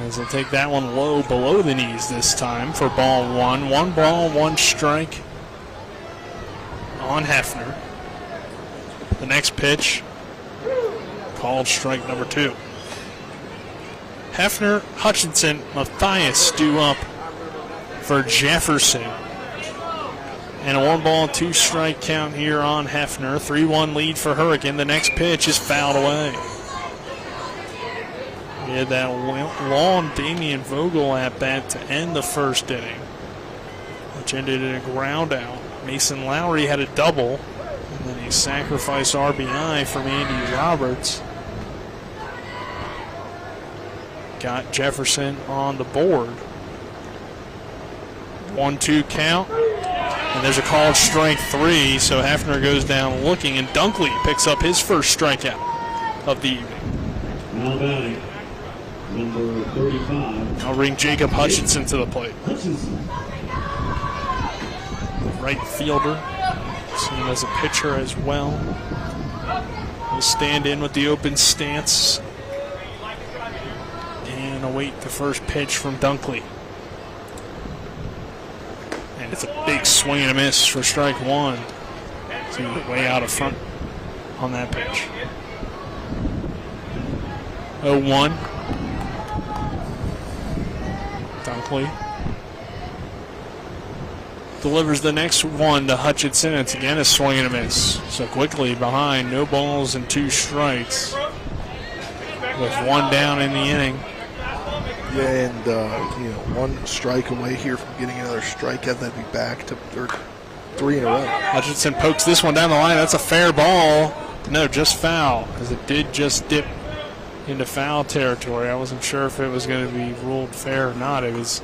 As he'll take that one low below the knees this time for ball one. 1 ball, 1 strike on Hefner. The next pitch, called strike number 2. Hefner, Hutchinson, Matthias due up for Jefferson. And a 1 ball, 2 strike count here on Hefner. 3-1 lead for Hurricane. The next pitch is fouled away. We had that long Damian Vogel at bat to end the first inning, which ended in a ground out. Mason Lowry had a double, and then a sacrifice RBI from Andy Roberts got Jefferson on the board. 1-2 count, and there's a called strike 3, so Hefner goes down looking, and Dunkley picks up his first strikeout of the evening. Now batting, number 35. I'll bring Jacob Hutchinson to the plate. Right fielder, seen as a pitcher as well. Will stand in with the open stance and await the first pitch from Dunkley. And it's a big swing and a miss for strike 1. So way out of front on that pitch. 0-1. Dunkley delivers the next one to Hutchinson. It's again a swing and a miss. So quickly behind, no balls and 2 strikes with 1 down in the inning. Yeah, and 1 strike away here from getting another strikeout. That'd be back to 3 in a row. Hutchinson pokes this one down the line. That's a fair ball. No, just foul, because it did just dip into foul territory. I wasn't sure if it was going to be ruled fair or not. It was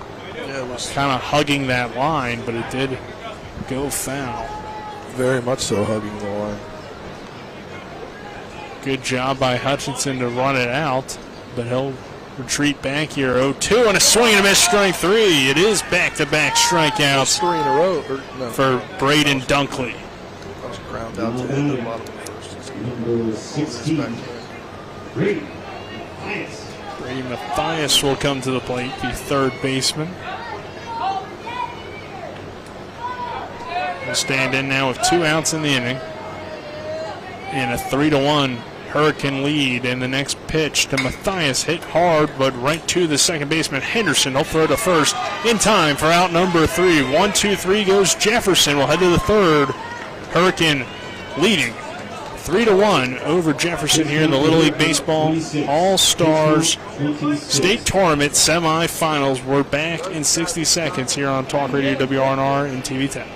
kind of hugging that line, but it did go foul. Very much so, hugging the line. Good job by Hutchinson to run it out, but he'll retreat back here. 0-2 and a swing and a miss, strike 3. It is back-to-back strikeouts 3 in a row for Braden Dunkley. That was a ground out to end the bottom of the first. Number 16. Brady Matthias. Brady Matthias will come to the plate, the third baseman. Will stand in now with 2 outs in the inning. And a 3-1 Hurricane lead. And the next pitch to Matthias, hit hard, but right to the second baseman, Henderson. He'll throw to first in time for out number 3. 1-2-3 goes Jefferson. We'll head to the third. Hurricane leading 3-1 over Jefferson here in the Little League Baseball All-Stars State Tournament Semifinals. We're back in 60 seconds here on Talk Radio WRNR and TV 10.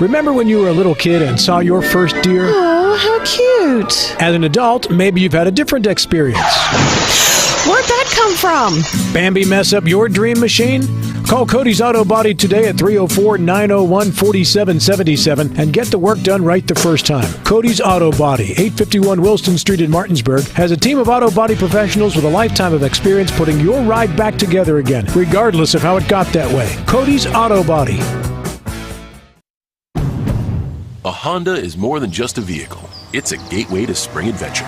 Remember when you were a little kid and saw your first deer? Oh, how cute. As an adult, maybe you've had a different experience. Where'd that come from? Bambi mess up your dream machine? Call Cody's Auto Body today at 304-901-4777 and get the work done right the first time. Cody's Auto Body, 851 Wilston Street in Martinsburg, has a team of auto body professionals with a lifetime of experience putting your ride back together again, regardless of how it got that way. Cody's Auto Body. A Honda is more than just a vehicle. It's a gateway to spring adventure.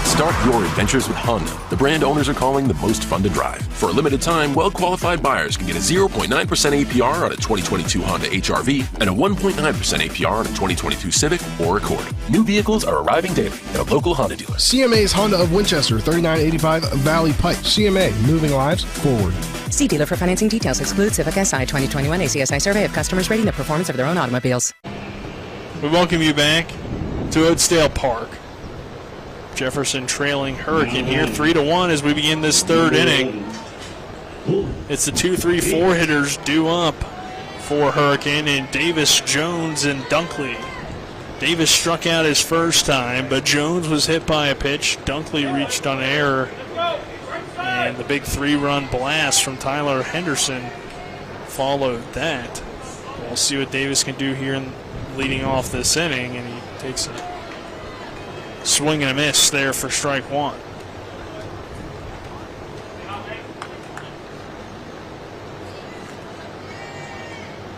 Start your adventures with Honda, the brand owners are calling the most fun to drive. For a limited time, well-qualified buyers can get a 0.9% APR on a 2022 Honda HR-V and a 1.9% APR on a 2022 Civic or Accord. New vehicles are arriving daily at a local Honda dealer. CMA's Honda of Winchester, 3985 Valley Pike. CMA, moving lives forward. See dealer for financing details. Exclude Civic SI 2021 ACSI survey of customers rating the performance of their own automobiles. We welcome you back to Oakdale Park. Jefferson trailing Hurricane here 3-1 as we begin this third inning. It's the 2-3-4 hitters due up for Hurricane in Davis, Jones, and Dunkley. Davis struck out his first time, but Jones was hit by a pitch. Dunkley reached on error. And the big 3-run blast from Tyler Henderson followed that. We'll see what Davis can do here in leading off this inning, and he takes a swing and a miss there for strike one.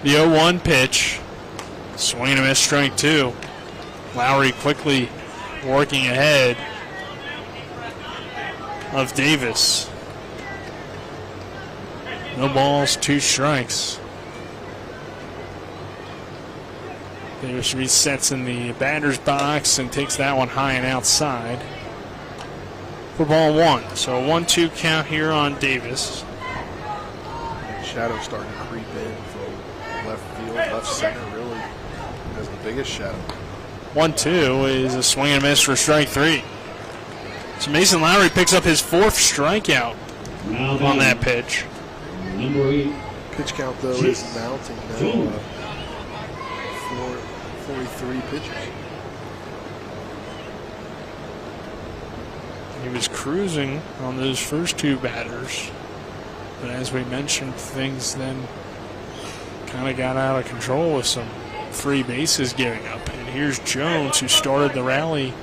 The 0-1 pitch, swing and a miss, strike two. Lowry quickly working ahead of Davis. No balls, 2 strikes. Davis resets in the batter's box and takes that one high and outside for ball one. So a 1-2 count here on Davis. Shadow starting to creep in from left field, left center, really has the biggest shadow. 1-2 is a swing and a miss for strike three. So Mason Lowry picks up his 4th strikeout on that pitch. Number 8. Pitch count, though, is mounting now. 43 pitches. He was cruising on those first 2 batters. But as we mentioned, things then kind of got out of control with some free bases giving up. And here's Jones, who started the rally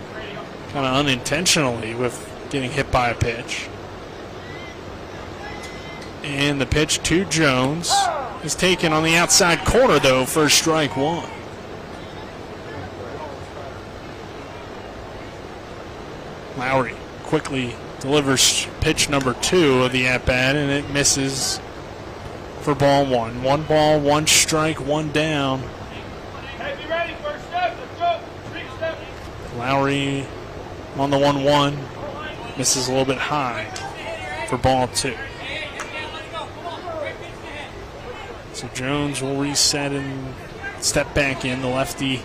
kind of unintentionally with getting hit by a pitch. And the pitch to Jones is taken on the outside corner, though, for strike one. Lowry quickly delivers pitch number 2 of the at-bat, and it misses for ball one. 1 ball, 1 strike, 1 down. Lowry on the 1-1, misses a little bit high for ball 2. So Jones will reset and step back in. The lefty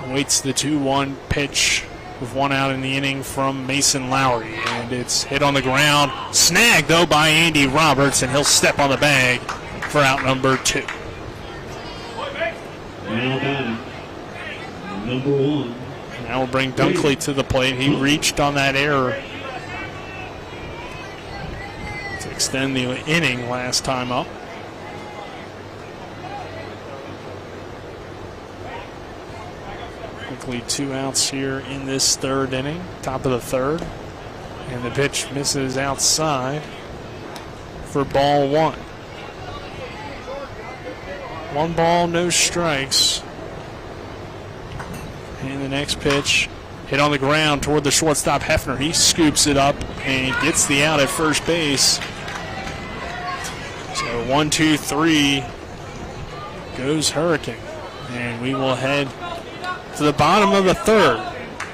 awaits the 2-1 pitch with 1 out in the inning from Mason Lowry. And it's hit on the ground. Snagged, though, by Andy Roberts, and he'll step on the bag for out number 2. Now batting, number 1. Now we'll bring Dunkley to the plate. He reached on that error to extend the inning last time up. Quickly 2 outs here in this 3rd inning, top of the 3rd. And the pitch misses outside for ball 1. 1 ball, no strikes. And the next pitch hit on the ground toward the shortstop, Hefner. He scoops it up and gets the out at first base. So 1, 2, 3 goes Hurricane. And we will head to the bottom of the 3rd.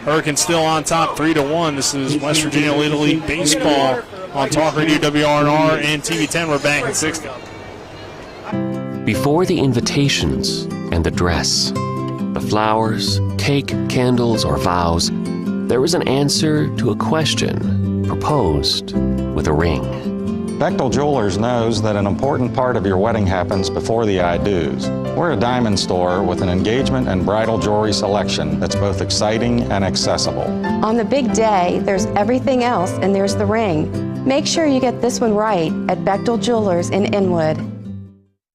Hurricane still on top, 3-1. This is West Virginia Little League Baseball on Talk Radio WRNR and TV10. We're back at 60. Before the invitations and the dress, the flowers, cake, candles, or vows, there was an answer to a question proposed with a ring. Bechtel Jewelers knows that an important part of your wedding happens before the I-dos. We're a diamond store with an engagement and bridal jewelry selection that's both exciting and accessible. On the big day, there's everything else, and there's the ring. Make sure you get this one right at Bechtel Jewelers in Inwood.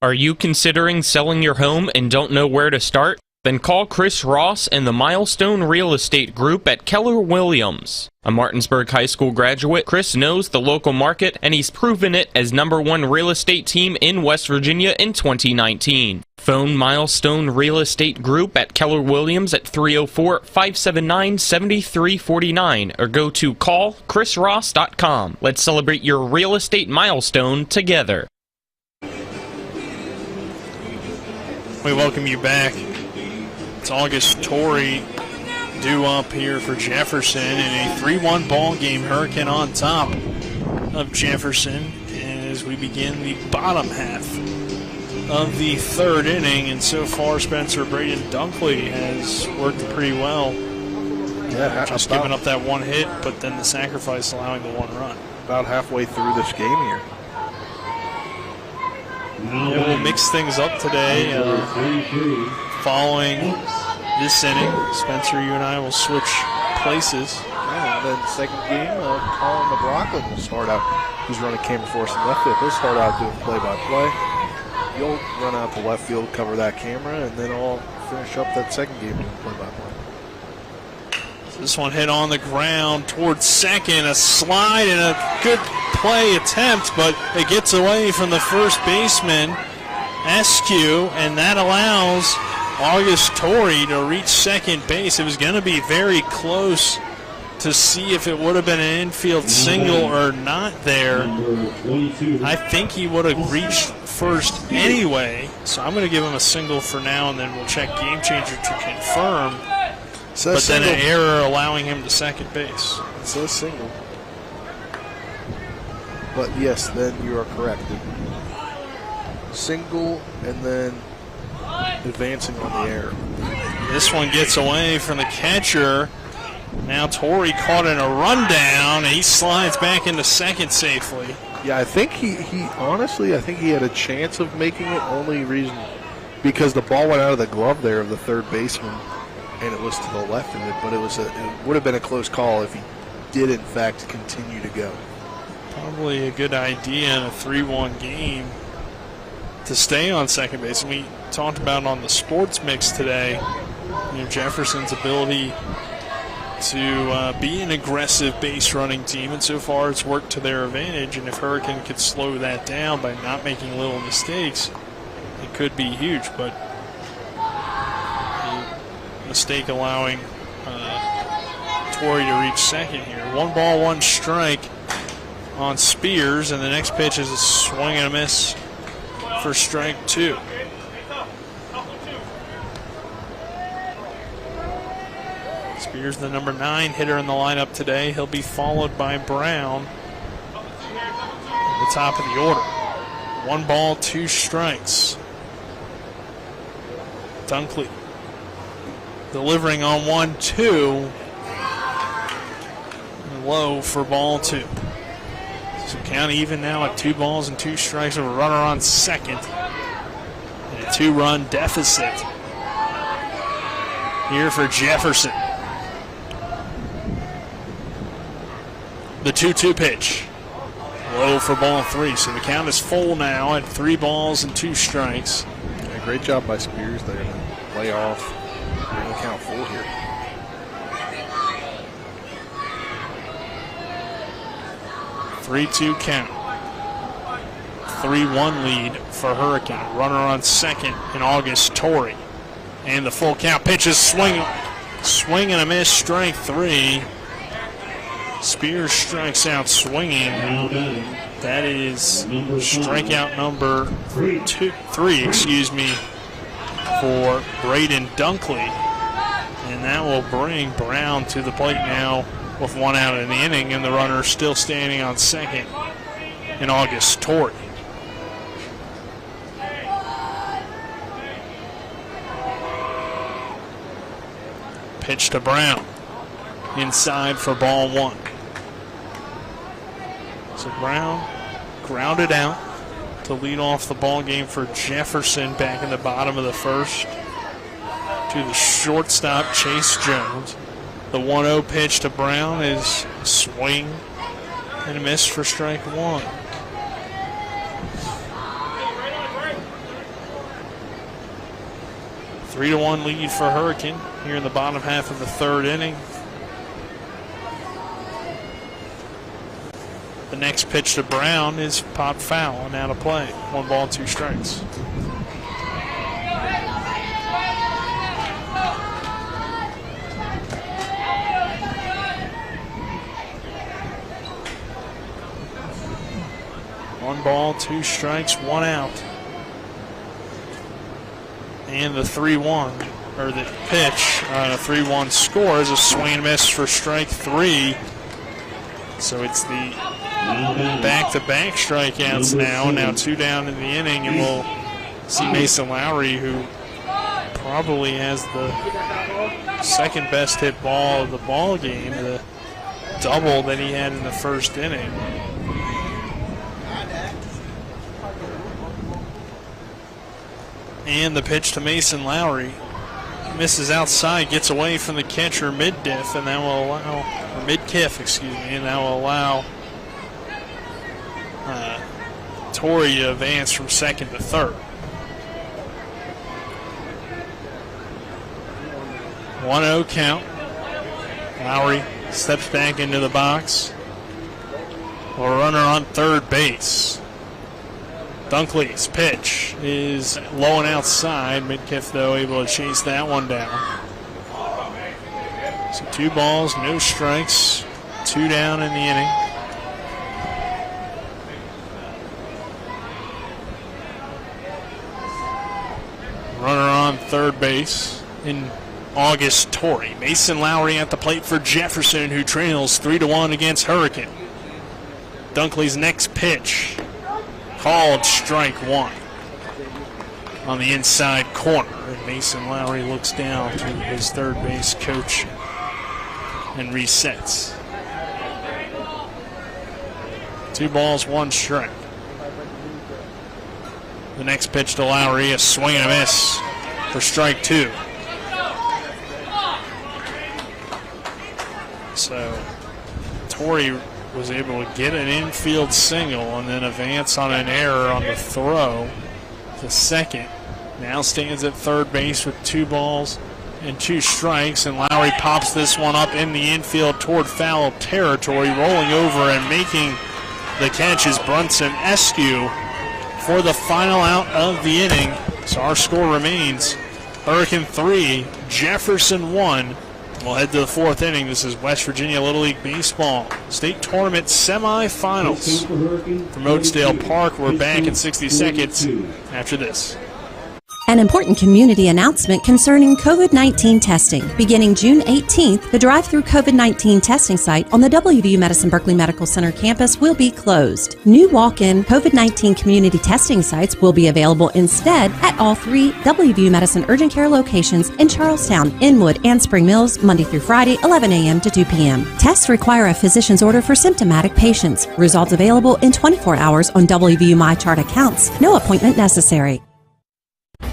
Are you considering selling your home and don't know where to start? Then call Chris Ross and the Milestone Real Estate Group at Keller Williams. A Martinsburg High School graduate, Chris knows the local market, and he's proven it as #1 real estate team in West Virginia in 2019. Phone Milestone Real Estate Group at Keller Williams at 304-579-7349 or go to callchrisross.com. Let's celebrate your real estate milestone together. We welcome you back. It's August Torrey due up here for Jefferson in a 3-1 ball game. Hurricane on top of Jefferson as we begin the bottom half of the 3rd inning. And so far, Spencer, Braden Dunkley has worked pretty well. Yeah, just giving up that 1 hit, but then the sacrifice allowing the 1 run. About halfway through this game here. Yeah, we'll mix things up today following this inning. Spencer, you and I will switch places. And then second game, Colin McLaughlin will start out. He's running camera for us in left field. He'll start out doing play-by-play. You'll run out to left field, cover that camera, and then I'll finish up that second game doing play-by-play. This one hit on the ground towards second. A slide and a good play attempt, but it gets away from the first baseman, SQ, and that allows August Torrey to reach second base. It was going to be very close to see if it would have been an infield single or not there. I think he would have reached first anyway, so I'm going to give him a single for now, and then we'll check Game Changer to confirm. But then an error allowing him to second base. It says single. But yes, then you are correct. Single and then advancing on the error. This one gets away from the catcher. Now Torrey caught in a rundown, and he slides back into second safely. Yeah, I think he honestly, I think he had a chance of making it. Only reason because the ball went out of the glove there of the third baseman, and it was to the left of it. But it would have been a close call if he did in fact continue to go. Probably a good idea in a 3-1 game to stay on second base. And we talked about on the sports mix today, Jefferson's ability to be an aggressive base running team, and so far it's worked to their advantage. And if Hurricane could slow that down by not making little mistakes, it could be huge. But the mistake allowing Torrey to reach second here. 1 ball, 1 strike on Spears, and the next pitch is a swing and a miss for strike 2. Spears, the number 9 hitter in the lineup today. He'll be followed by Brown at the top of the order. 1 ball, 2 strikes. Dunkley delivering on 1-2. Low for ball 2. So count even now at 2 balls and 2 strikes with a runner on second. And a 2-run deficit here for Jefferson. The 2-2 pitch. Low for ball 3. So the count is full now at 3 balls and 2 strikes. Yeah, great job by Spears there to lay off. Bring the count full here. 3-2 count. 3-1 lead for Hurricane. Runner on second in August Torrey. And the full count. Pitches swing and a miss. Strike 3. Spears strikes out swinging. That is strikeout number 3 for Braden Dunkley. And that will bring Brown to the plate now with 1 out in the inning, and the runner still standing on second in August Torrey. Pitch to Brown. Inside for ball 1. So Brown grounded out to lead off the ball game for Jefferson back in the bottom of the first to the shortstop, Chase Jones. The 1-0 pitch to Brown is a swing and a miss for strike 1. A 3-1 lead for Hurricane here in the bottom half of the 3rd inning. The next pitch to Brown is popped foul and out of play. 1 ball, 2 strikes. One ball, 2 strikes, 1 out. And the 3-1, or the pitch, 3-1 score is a swing and miss for strike 3. So it's the back-to-back strikeouts now. Now 2 down in the inning, and we'll see Mason Lowry, who probably has the second best hit ball of the ball game, the double that he had in the first inning. And the pitch to Mason Lowry misses outside, gets away from the catcher mid-diff, and that will allow, or mid-kiff, excuse me, and that will allow Torrey to advance from second to third. 1-0 count. Lowry steps back into the box. A runner on third base. Dunkley's pitch is low and outside. Midkiff, though, able to chase that one down. So 2 balls, no strikes, 2 down in the inning. Runner on third base in August Torrey. Mason Lowry at the plate for Jefferson, who trails 3-1 against Hurricane. Dunkley's next pitch, called strike 1 on the inside corner. And Mason Lowry looks down to his third base coach and resets. 2 balls, 1 strike. The next pitch to Lowry, a swing and a miss for strike 2. So Torrey was able to get an infield single and then advance on an error on the throw to second. Now stands at third base with 2 balls and 2 strikes, and Lowry pops this one up in the infield toward foul territory. Rolling over and making the catch is Brunson Eskew for the final out of the inning. So our score remains Hurricane 3, Jefferson 1. We'll head to the 4th inning. This is West Virginia Little League Baseball State Tournament Semifinals from Oatsdale Park. We're back in 60 seconds after this. An important community announcement concerning COVID-19 testing. Beginning June 18th, the drive-through COVID-19 testing site on the WVU Medicine Berkeley Medical Center campus will be closed. New walk-in COVID-19 community testing sites will be available instead at all 3 WVU Medicine urgent care locations in Charlestown, Inwood, and Spring Mills, Monday through Friday, 11 a.m. to 2 p.m. Tests require a physician's order for symptomatic patients. Results available in 24 hours on WVU MyChart accounts. No appointment necessary.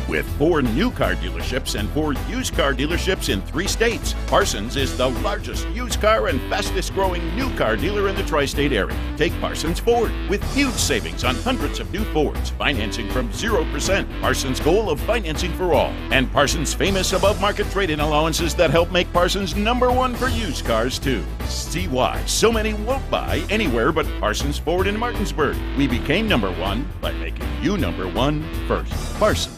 With 4 new car dealerships and 4 used car dealerships in 3 states, Parsons is the largest used car and fastest growing new car dealer in the tri-state area. Take Parsons Ford with huge savings on hundreds of new Fords, financing from 0%, Parsons' goal of financing for all, and Parsons' famous above-market trade-in allowances that help make Parsons #1 for used cars too. See why so many won't buy anywhere but Parsons Ford in Martinsburg. We became #1 by making you #1 first. Parsons.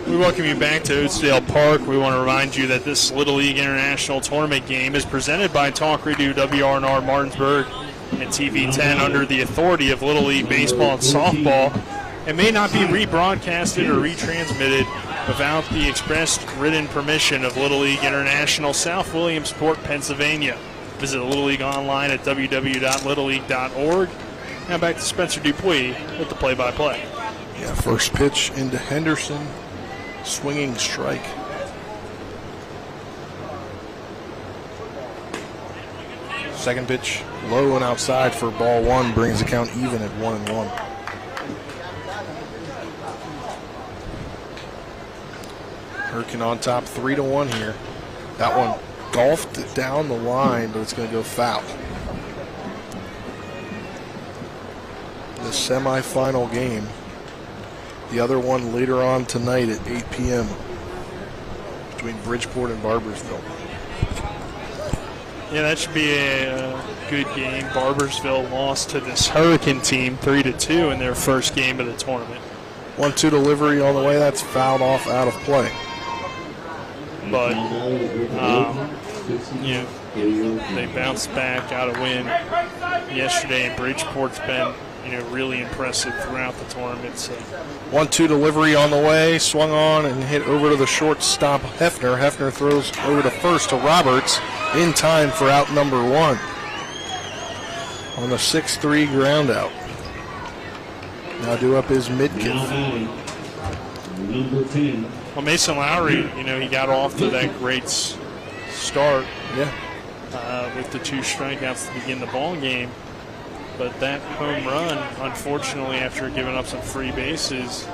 We welcome you back to Oatsdale Park. We want to remind you that this Little League International Tournament game is presented by Talk Radio WRNR Martinsburg and TV 10 under the authority of Little League Baseball and Softball. It may not be rebroadcasted or retransmitted without the expressed written permission of Little League International, South Williamsport, Pennsylvania. Visit Little League online at www.littleleague.org. Now back to Spencer Dupuis with the play-by-play. Yeah, first pitch into Henderson. Swinging strike. Second pitch low and outside for ball 1, brings the count even at 1-1. Hurricane on top 3-1 here. That one golfed it down the line, but it's going to go foul. The semifinal game. The other one later on tonight at 8 p.m. between Bridgeport and Barboursville. Yeah, that should be a good game. Barboursville lost to this Hurricane team 3-2 in their first game of the tournament. 1-2 delivery on the way. That's fouled off out of play. But, they bounced back, got a win yesterday, and Bridgeport's been really impressive throughout the tournament. So 1-2 delivery on the way, swung on and hit over to the shortstop Hefner. Hefner throws over to first to Roberts in time for out number 1 on the 6-3 ground out. Now due up is Midkiff. Number 10. Well, Mason Lowry, he got off to that great start. Yeah. With the 2 strikeouts to begin the ball game. But that home run, unfortunately, after giving up some free bases,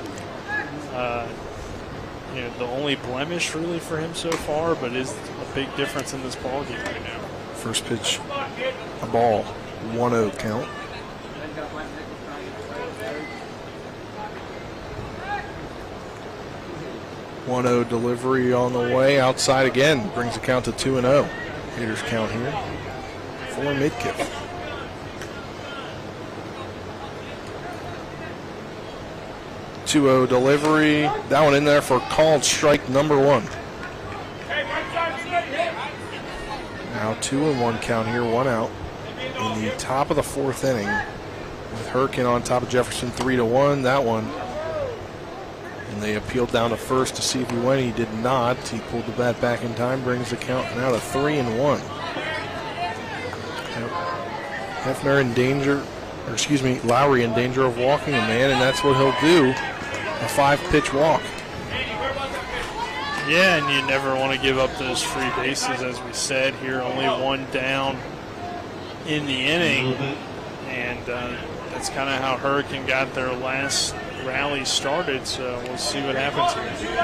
the only blemish really for him so far, but is a big difference in this ball game right now. First pitch, a ball, 1-0 count. .0 delivery on the way, outside again, brings the count to 2-0. Hitters count here for Midkiff. .2-0 delivery, that one in there for called strike number 1. Now 2-1 count here, 1 out. In the top of the 4th inning, with Hurricane on top of Jefferson 3-1, that one. And they appealed down to first to see if he went. He did not. He pulled the bat back in time, brings the count now to 3-1. Hefner in danger, or excuse me, Lowry in danger of walking a man, and that's what he'll do. A 5-pitch walk. Yeah, and you never want to give up those free bases, as we said here. Only 1 down in the inning, and that's kind of how Hurricane got their last rally started, so we'll see what happens here.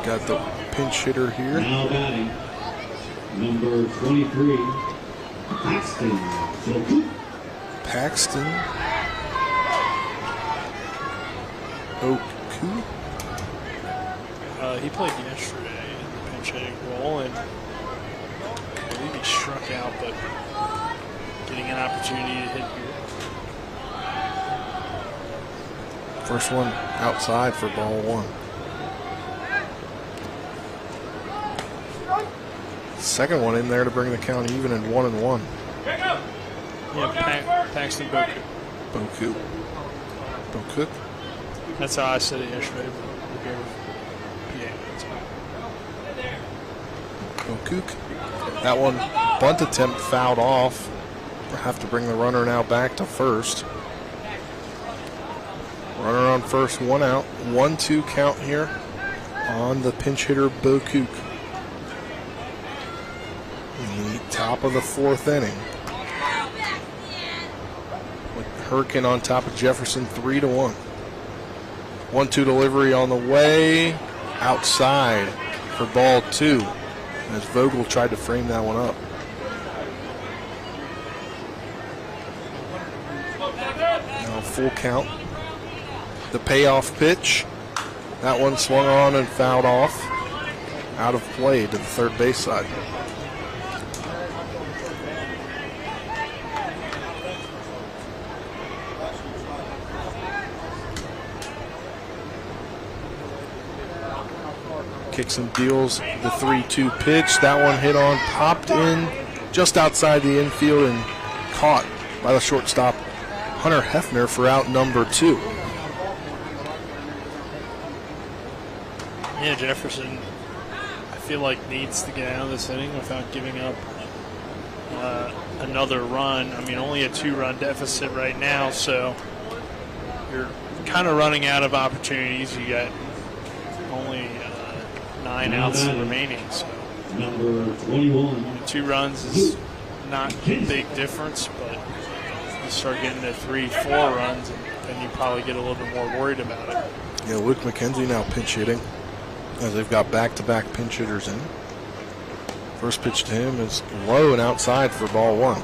Got the pinch hitter here. Now batting, number 23, Paxton. Oku. He played yesterday in the pinch hitting role, and I believe he struck out, but getting an opportunity to hit here. First one outside for ball 1. Second one in there to bring the count even in 1-1. Yeah, Paxton Boku. Boku. That's how I said it yesterday. We'll go with PA. Boku. That one, bunt attempt fouled off. Have to bring the runner now back to first. Runner on first, 1 out. 1-2 count here on the pinch hitter Boku. In the top of the 4th inning. With Hurricane on top of Jefferson 3-1. 1-2 delivery on the way. Outside for ball 2. As Vogel tried to frame that one up. Now full count. The payoff pitch. That one swung on and fouled off. Out of play to the third base side. Kicks and deals the 3-2 pitch. That one hit on, popped in just outside the infield and caught by the shortstop Hunter Hefner for out number 2. Yeah, Jefferson, I feel like, needs to get out of this inning without giving up another run. I mean, only a 2-run deficit right now, so you're kind of running out of opportunities. You got only 9 outs remaining, so number 21. 2 runs is not a big difference, but you start getting to 3-4 runs, and then you probably get a little bit more worried about it. Yeah, Luke McKenzie now pinch hitting, as they've got back-to-back pinch hitters in. First pitch to him is low and outside for ball 1.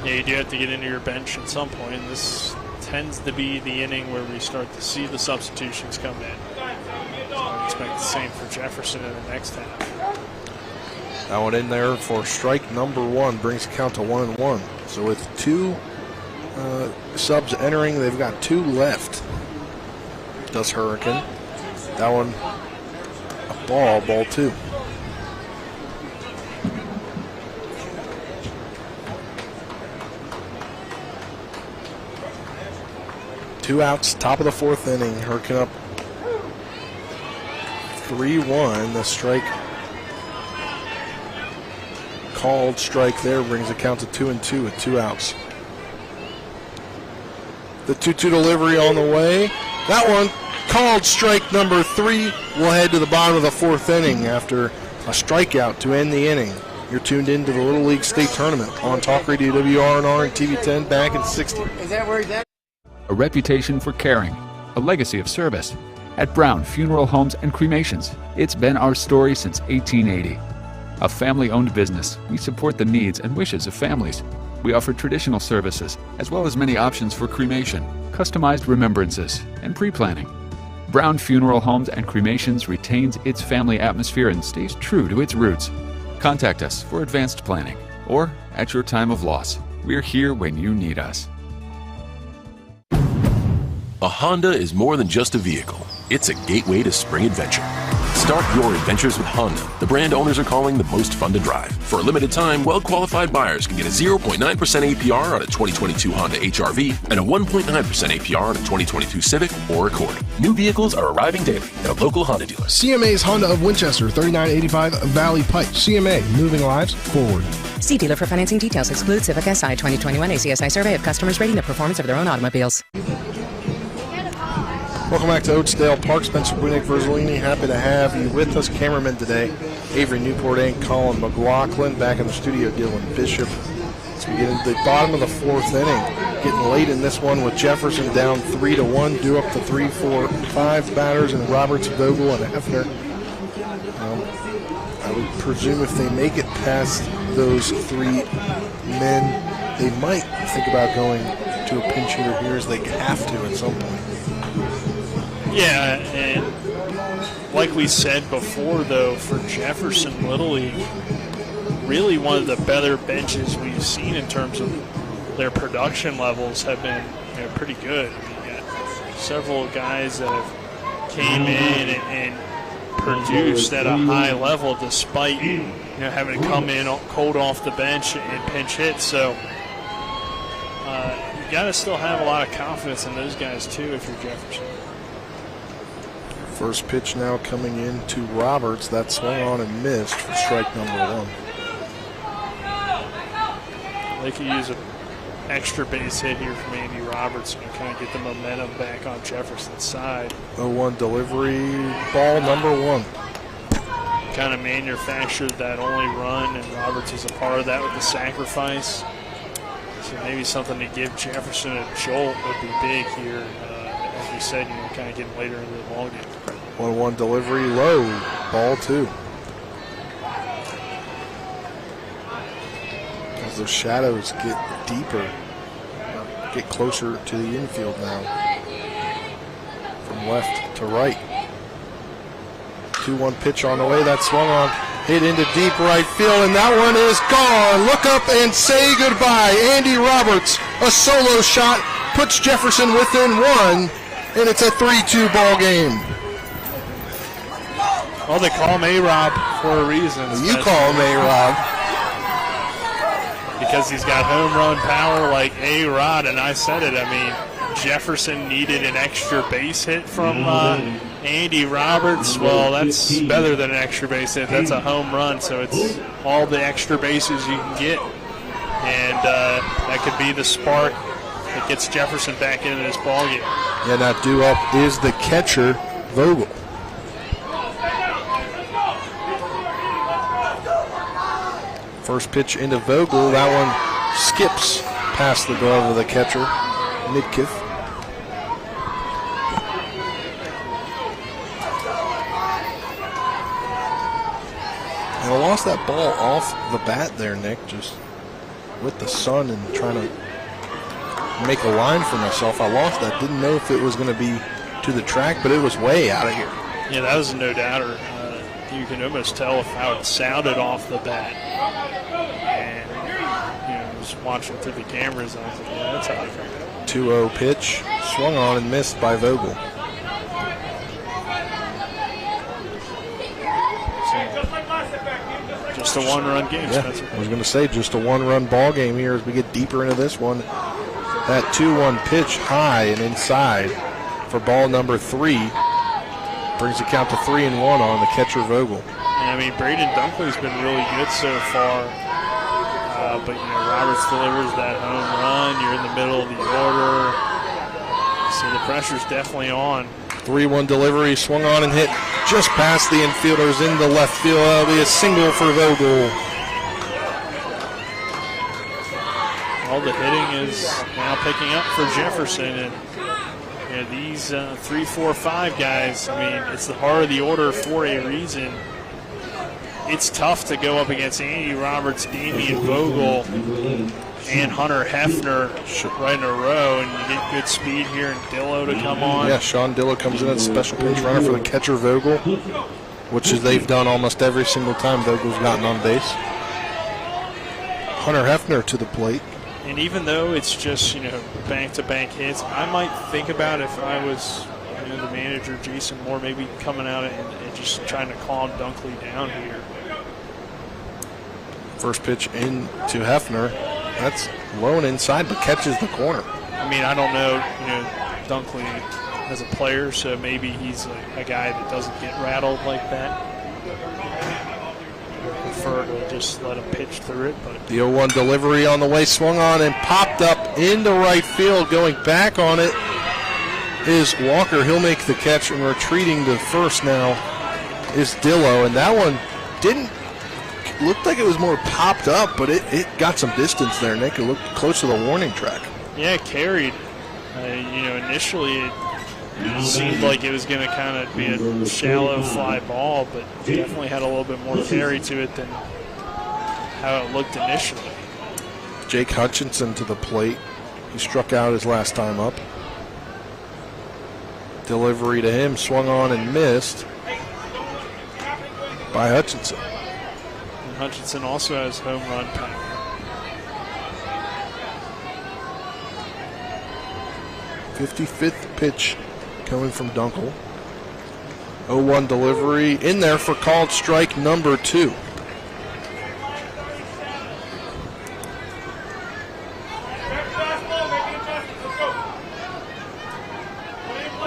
Yeah, you do have to get into your bench at some point, and this tends to be the inning where we start to see the substitutions come in. So I expect the same for Jefferson in the next half. That one in there for strike number 1, brings the count to 1-1. So with 2 subs entering, they've got 2 left. Does Hurricane. That one, a ball 2. Two outs, top of the 4th inning. Hurricane up 3-1. The strike, called strike there, brings the count to 2-2 with 2 outs. The 2-2 delivery on the way. That one, called strike number 3. We'll head to the bottom of the 4th inning after a strikeout to end the inning. You're tuned into the Little League State Tournament on Talk Radio WRNR and TV 10 back in 60. Is that where he's at? a reputation for caring, a legacy of service. At Brown Funeral Homes and Cremations, it's been our story since 1880. A family-owned business, we support the needs and wishes of families. We offer traditional services, as well as many options for cremation, customized remembrances, and pre-planning. Brown Funeral Homes and Cremations retains its family atmosphere and stays true to its roots. Contact us for advanced planning, or at your time of loss. We're here when you need us. A Honda is more than just a vehicle. It's a gateway to spring adventure. Start your adventures with Honda, the brand owners are calling the most fun to drive. For a limited time, well-qualified buyers can get a 0.9% APR on a 2022 Honda HR-V and a 1.9% APR on a 2022 Civic or Accord. New vehicles are arriving daily at a local Honda dealer. CMA's Honda of Winchester, 3985 Valley Pike. CMA, moving lives forward. See dealer for financing details. Exclude Civic SI 2021 ACSI survey of customers rating the performance of their own automobiles. Welcome back to Oatsdale Park. Spencer Nick Verzolini, happy to have you with us. Cameraman today, Avery Newport and Colin McLaughlin. Back in the studio, Dylan Bishop. As we get into the bottom of the fourth inning, getting late in this one with Jefferson down 3-1, due up to 3, 4, 5 batters, and Roberts, Vogel, and Hefner. I would presume if they make it past those 3 men, they might think about going to a pinch hitter here, as they have to at some point. Yeah, and like we said before, though, for Jefferson Little League, really one of the better benches we've seen in terms of their production levels have been pretty good. I mean, you got several guys that have came in and produced at a high level despite having to come in cold off the bench and pinch hit. So you got to still have a lot of confidence in those guys too if you're Jefferson. First pitch now coming in to Roberts. That swung on and missed for strike number 1. They could use an extra base hit here from Andy Roberts and kind of get the momentum back on Jefferson's side. 0-1 delivery, ball number 1. Kind of manufactured that only run, and Roberts is a part of that with the sacrifice. So maybe something to give Jefferson a jolt would be big here. As we said, kind of getting later into the ball game. 1-1 delivery, low, ball 2. As those shadows get deeper, get closer to the infield now. From left to right. 2-1 pitch on the way, that swung on, hit into deep right field, and that one is gone. Look up and say goodbye. Andy Roberts, a solo shot, puts Jefferson within 1, and it's a 3-2 ball game. Well, they call him A-Rob for a reason. You call him A-Rob. Because he's got home run power like A-Rod, and I said it. I mean, Jefferson needed an extra base hit from Andy Roberts. Well, that's better than an extra base hit. That's a home run, so it's all the extra bases you can get. And that could be the spark that gets Jefferson back into this ballgame. Yeah, now due up is the catcher, Vogel. First pitch into Vogel. That one skips past the glove of the catcher, Midkiff. And I lost that ball off the bat there, Nick, just with the sun and trying to make a line for myself. I lost that. Didn't know if it was going to be to the track, but it was way out of here. Yeah, that was a no-doubter. You can almost tell how it sounded off the bat. And, just watching through the cameras, I was like, yeah, that's how it felt. 2-0 pitch, swung on and missed by Vogel. Just a one-run game, yeah, Spencer. I was going to say, just a one-run ball game here as we get deeper into this one. That 2-1 pitch high and inside for ball number 3 brings the count to 3-1 on the catcher Vogel. I mean, Braden Dunkley's been really good so far, but Roberts delivers that home run. You're in the middle of the order, so the pressure's definitely on. 3-1 delivery, swung on and hit just past the infielders in the left field. That'll be a single for Vogel. Well, the hitting is now picking up for Jefferson, and these 3, 4, 5 guys, I mean, it's the heart of the order for a reason. It's tough to go up against Andy Roberts, Damian Vogel, and Hunter Hefner right in a row, and you get good speed here and Dillo to come on. Yeah, Sean Dillo comes in as a special pinch runner for the catcher Vogel, which is they've done almost every single time Vogel's gotten on base. Hunter Hefner to the plate. And even though it's just, bank-to-bank hits, I might think about if I was the manager, Jason Moore, maybe coming out and just trying to calm Dunkley down here. First pitch in to Hefner. That's low and inside, but catches the corner. I mean, I don't know, Dunkley as a player, so maybe he's a guy that doesn't get rattled like that. I prefer to just let him pitch through it. But the 0-1 delivery on the way, swung on and popped up into right field. Going back on it is Walker. He'll make the catch, and retreating to first now is Dillo. And that one looked like it was more popped up, but it got some distance there, Nick. It looked close to the warning track. Yeah, it carried. Initially it seemed like it was going to kind of be a shallow fly ball, but definitely had a little bit more carry to it than how it looked initially. Jake Hutchinson to the plate. He struck out his last time up. Delivery to him, swung on and missed by Hutchinson. And Hutchinson also has home run power. '55th pitch coming from Dunkel. 0-1 delivery in there for called strike number 2.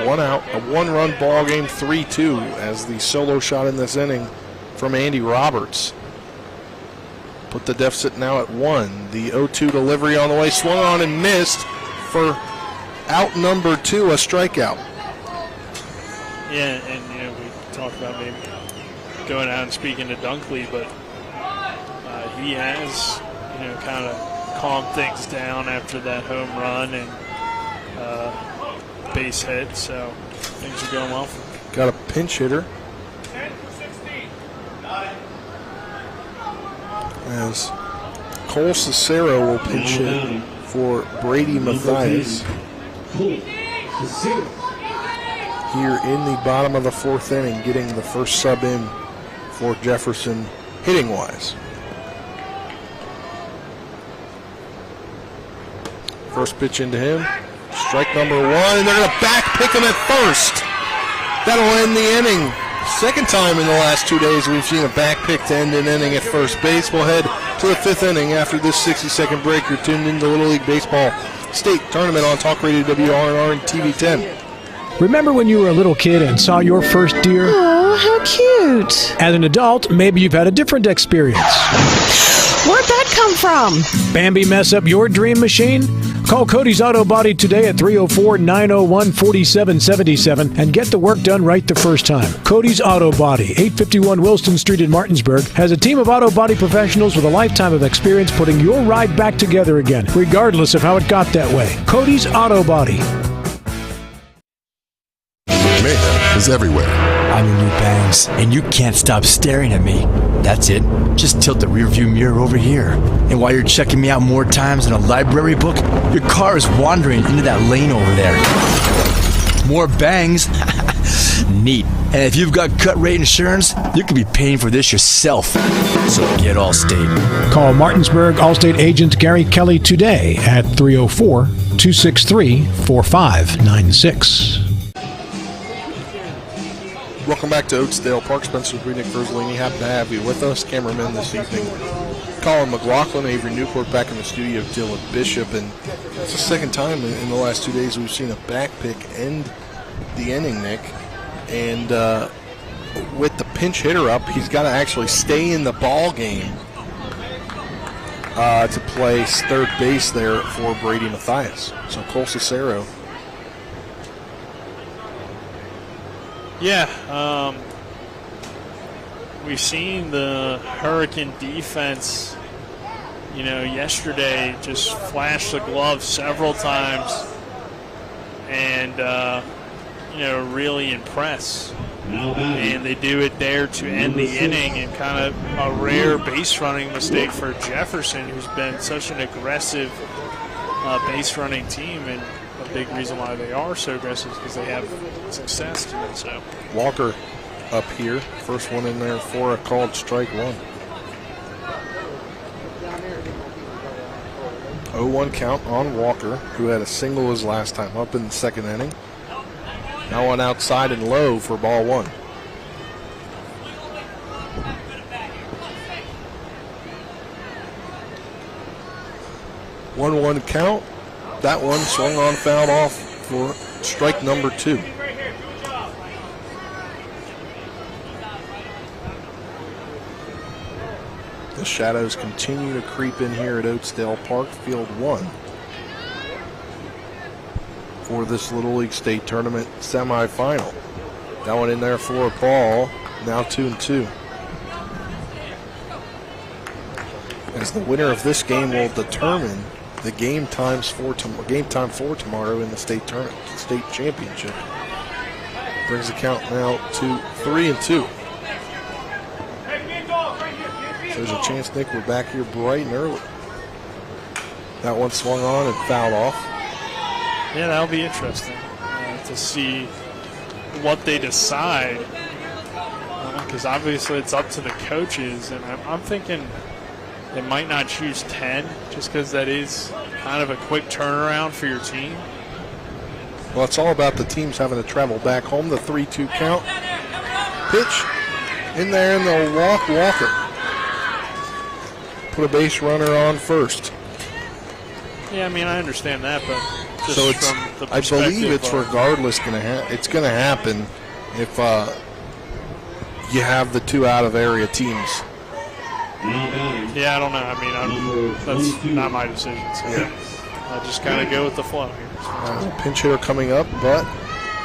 One out, a one-run ball game, 3-2 as the solo shot in this inning from Andy Roberts. Put the deficit now at 1. The 0-2 delivery on the way, swung on and missed for out number 2, a strikeout. Yeah, and we talked about maybe going out and speaking to Dunkley, but he has kind of calmed things down after that home run and base hit, so things are going well for him. Got a pinch hitter. As Cole Cicero will pinch hit for Brady Matthias here in the bottom of the 4th inning, getting the first sub in for Jefferson hitting-wise. First pitch into him. Strike number 1, and they're going to back pick him at first. That'll end the inning. Second time in the last 2 days we've seen a back pick to end an inning at first base. We'll head to the 5th inning after this 60-second break. You're tuned into Little League Baseball State Tournament on Talk Radio WRNR and TV 10. Remember when you were a little kid and saw your first deer? Oh, how cute. As an adult, maybe you've had a different experience. Where'd that come from? Bambi mess up your dream machine? Call Cody's Auto Body today at 304-901-4777 and get the work done right the first time. Cody's Auto Body, 851 Wilston Street in Martinsburg, has a team of auto body professionals with a lifetime of experience putting your ride back together again, regardless of how it got that way. Cody's Auto Body. Mayhem is everywhere. I'm your new bangs, and you can't stop staring at me. That's it. Just tilt the rearview mirror over here. And while you're checking me out more times than a library book, your car is wandering into that lane over there. More bangs? Neat. And if you've got cut rate insurance, you could be paying for this yourself. So get Allstate. Call Martinsburg Allstate agent Gary Kelly today at 304-263-4596. Welcome back to Oatsdale Park. Spencer Brady, Nick Verzolini, happy to have you with us. Cameramen this evening, Colin McLaughlin, Avery Newport back in the studio, Dylan Bishop, and it's the second time in the last 2 days we've seen a back pick end the inning, Nick. And with the pinch hitter up, he's got to actually stay in the ball game to play third base there for Brady Matthias. So Cole Cicero. Yeah, we've seen the Hurricane defense yesterday just flashed the glove several times and, really impress. And they do it there to end the inning, and kind of a rare base running mistake for Jefferson, who's been such an aggressive base running team, and a big reason why they are so aggressive is because they have success doing so. Walker up here, first one in there for a called strike one. 0-1 count on Walker, who had a single his last time up in the second inning. Now one outside and low for ball one. One count. That one swung on, fouled off for strike number 2. The shadows continue to creep in here at Oatsdale Park, Field 1. For this Little League State Tournament semifinal. That one in there for a ball, now 2-2. As the winner of this game will determine the game time for tomorrow in the state tournament, state championship. Brings the count now to 3-2. So there's a chance, Nick, we're back here bright and early. That one swung on and fouled off. Yeah, that'll be interesting to see what they decide, because obviously it's up to the coaches, and I'm thinking they might not choose 10 just because that is kind of a quick turnaround for your team. Well, it's all about the teams having to travel back home. The 3-2 count. Pitch in there, and they'll walk Walker. Put a base runner on first. Yeah, I mean, I understand that, but just so it's, from the I perspective believe it's regardless it's going to happen if you have the 2 out-of-area teams. Yeah, I don't know. I mean, that's not my decision. So I just kind of go with the flow here. Pinch hitter coming up, but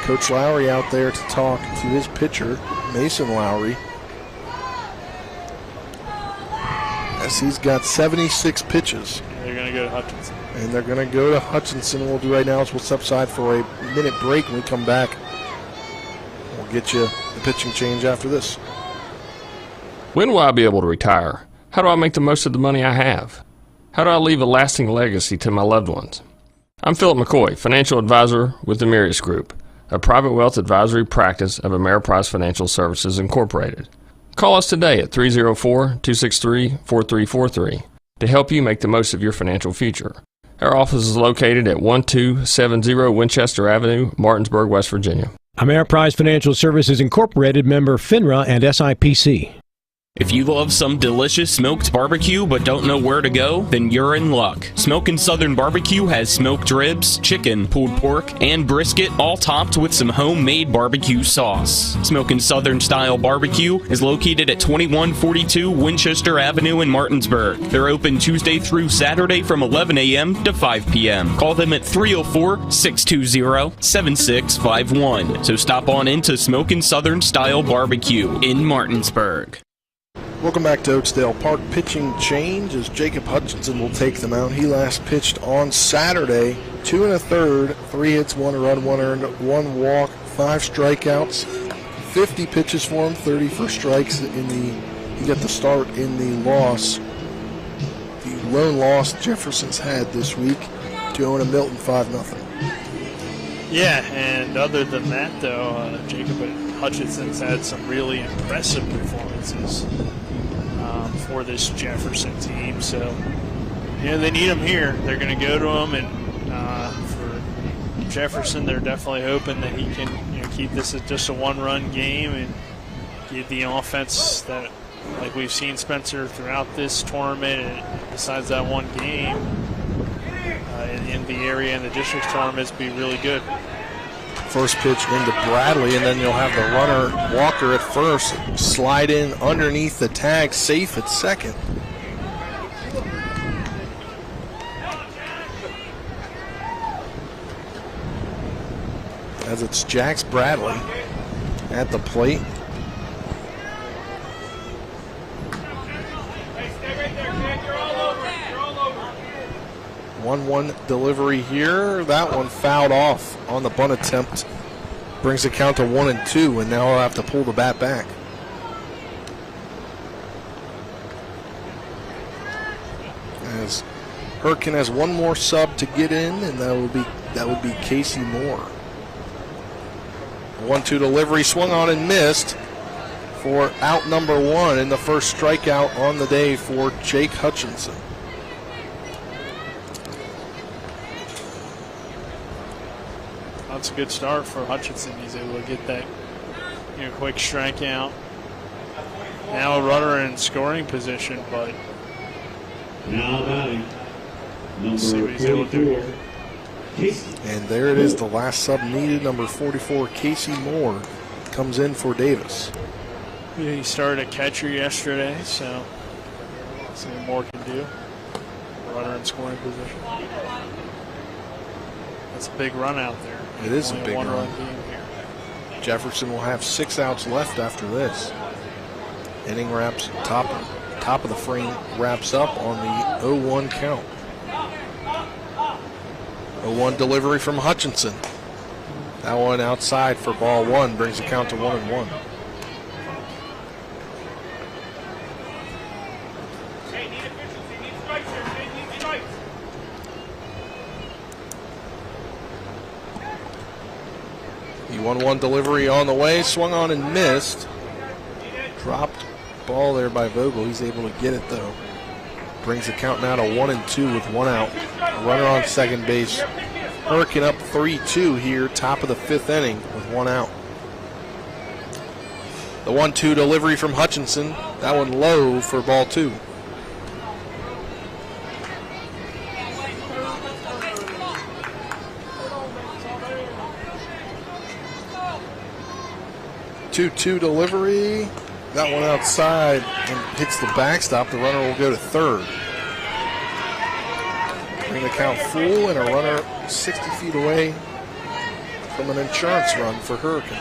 Coach Lowry out there to talk to his pitcher, Mason Lowry. As he's got 76 pitches. They're going to go to Hutchinson. And they're going to go to Hutchinson. What we'll do right now is we'll step aside for a minute break. When we come back, we'll get you the pitching change after this. When will I be able to retire? How do I make the most of the money I have? How do I leave a lasting legacy to my loved ones? I'm Philip McCoy, financial advisor with the Mirius Group, a private wealth advisory practice of Ameriprise Financial Services Incorporated. Call us today at 304-263-4343 to help you make the most of your financial future. Our office is located at 1270 Winchester Avenue, Martinsburg, West Virginia. Ameriprise Financial Services Incorporated, member FINRA and SIPC. If you love some delicious smoked barbecue but don't know where to go, then you're in luck. Smokin' Southern Barbecue has smoked ribs, chicken, pulled pork, and brisket, all topped with some homemade barbecue sauce. Smokin' Southern Style Barbecue is located at 2142 Winchester Avenue in Martinsburg. They're open Tuesday through Saturday from 11 a.m. to 5 p.m. Call them at 304-620-7651. So stop on into Smokin' Southern Style Barbecue in Martinsburg. Welcome back to Oatsdale Park. Pitching change as Jacob Hutchinson will take them out. He last pitched on Saturday, 2 1/3, 3 hits, 1 run, 1 earned, 1 walk, 5 strikeouts, 50 pitches for him, 30 for strikes he got the start in the loss. The lone loss Jefferson's had this week to own a Milton 5-0. Yeah, and other than that, though, Jacob Hutchinson's had some really impressive performances for this Jefferson team. So, they need him here. They're going to go to him, and for Jefferson, they're definitely hoping that he can keep this as just a one-run game and give the offense that, like we've seen Spencer throughout this tournament, and besides that one game, in the area and the district tournaments, be really good. First pitch into Bradley, and then you'll have the runner Walker at first, slide in underneath the tag, safe at second. As it's Jax Bradley at the plate. 1-1 delivery here. That one fouled off on the bunt attempt. Brings the count to 1-2, and now I'll have to pull the bat back. As Hurricane has one more sub to get in, and that would be Casey Moore. 1-2 delivery, swung on and missed for out number 1, and the first strikeout on the day for Jake Hutchinson. That's a good start for Hutchinson. He's able to get that quick strikeout. Now a runner in scoring position, but now batting, let's see what he's able to do here. And there it is, the last sub needed. Number 44, Casey Moore, comes in for Davis. Yeah, he started at catcher yesterday, so let's see what Moore can do. Runner in scoring position. That's a big run out there. It is Only a big one-run run. game here. Jefferson will have 6 outs left after this. Inning wraps, top of the frame wraps up on the 0-1 count. 0-1 delivery from Hutchinson. That one outside for ball 1, brings the count to 1-1. The 1-1 delivery on the way, swung on and missed. Dropped ball there by Vogel. He's able to get it though. Brings the count now to 1-2 with 1 out. Runner on second base. Hurricane up 3-2 here, top of the 5th inning with 1 out. The 1-2 delivery from Hutchinson. That one low for ball 2. Two delivery. That one outside and hits the backstop. The runner will go to third. Bring the count full, and a runner 60 feet away from an insurance run for Hurricane.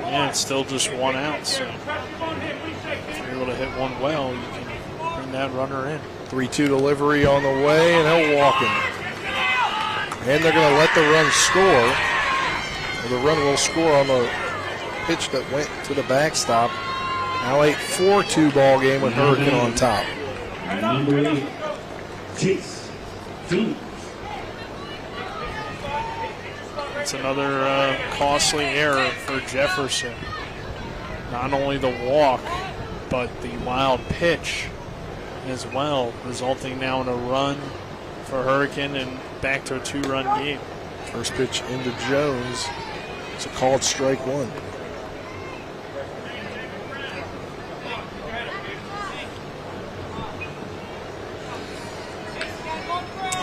Yeah, it's still just 1 out, so if you're able to hit one well, you can bring that runner in. 3-2 delivery on the way, and he'll walk him. And they're going to let the run score. Well, the run will score on the pitch that went to the backstop. Now a 4-2 ball game with Hurricane on top. Number 8, Chase Jones. It's another costly error for Jefferson. Not only the walk, but the wild pitch as well, resulting now in a run for Hurricane and back to a 2-run game. First pitch into Jones. It's a called strike 1.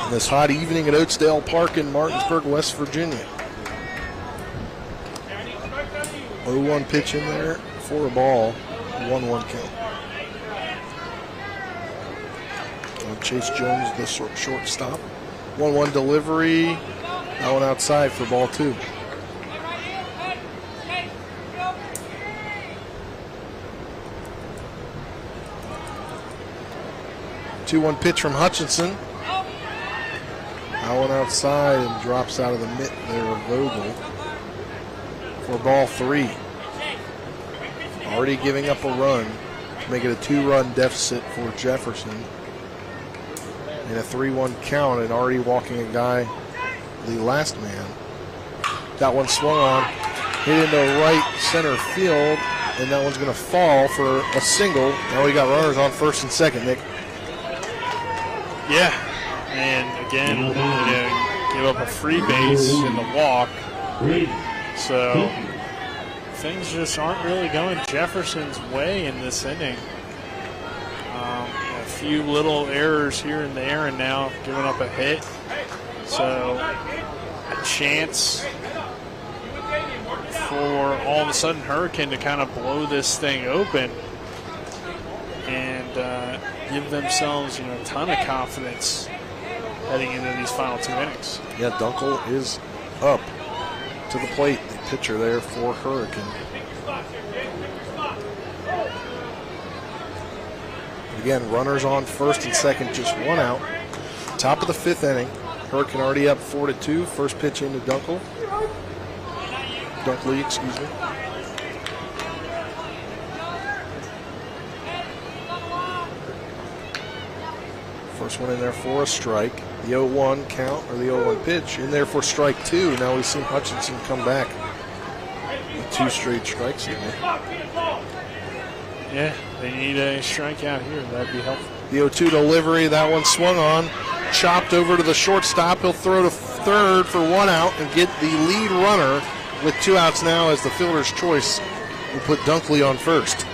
On this hot evening at Oatsdale Park in Martinsburg, West Virginia. 0-1 pitch in there for a ball. 1-1 count. Chase Jones, the shortstop. 1-1 delivery. That one outside for ball 2. Two-one pitch from Hutchinson. That one outside and drops out of the mitt there of Vogel for ball 3. Already giving up a run to make it a 2-run deficit for Jefferson. In a 3-1 count and already walking a guy, the last man. That one swung on, hit into right center field, and that one's going to fall for a single. Now we got runners on first and second, Nick. Yeah, and again, give up a free base in the walk. So things just aren't really going Jefferson's way in this inning. A few little errors here and there, and now giving up a hit. So a chance for all of a sudden Hurricane to kind of blow this thing open and give themselves a ton of confidence heading into these final 2 innings. Yeah, Dunkel is up to the plate, the pitcher there for Hurricane. Again, runners on first and second, just one out. Top of the fifth inning. Hurricane already up 4-2. First pitch into Dunkley, excuse me. First one in there for a strike. The 0-1 count, or the 0-1 pitch, in there for strike two. Now we've seen Hutchinson come back with 2 straight strikes in there. Yeah, they need a strikeout here. That'd be helpful. The 0-2 delivery, that one swung on. Chopped over to the shortstop. He'll throw to third for 1 out and get the lead runner with 2 outs now as the fielder's choice. We'll put Dunkley on first.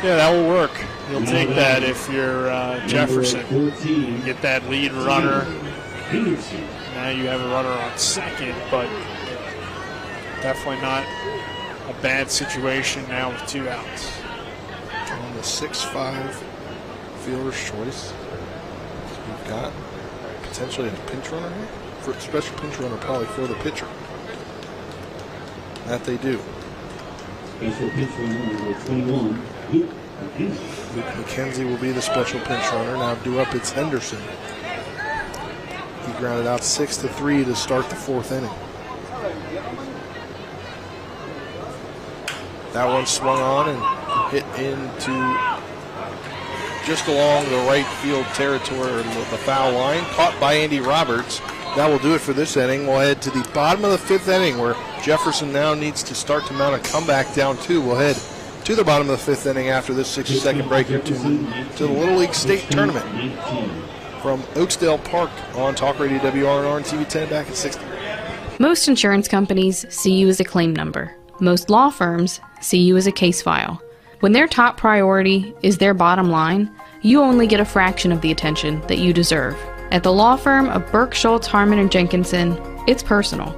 Yeah, that will work. You'll take that if you're Jefferson. You get that lead runner. Now you have a runner on second, but definitely not a bad situation now with 2 outs. On the 6-5 fielder's choice, we've got potentially a pinch runner here. For a special pinch runner probably for the pitcher. That they do. Special pinch runner number 21. Luke McKenzie will be the special pinch runner. Now due up, it's Henderson. He grounded out 6-3 to start the 4th inning. That one swung on and hit into just along the right field territory, or the foul line. Caught by Andy Roberts. That will do it for this inning. We'll head to the bottom of the 5th inning where Jefferson now needs to start to mount a comeback down 2. We'll head to the bottom of the 5th inning after this 60-second break to the Little League State Tournament from Oakesdale Park on Talk Radio WRNR and TV 10 back at 60. Most insurance companies see you as a claim number. Most law firms see you as a case file. When their top priority is their bottom line, you only get a fraction of the attention that you deserve. At the law firm of Burke, Schultz, Harmon & Jenkinson, it's personal.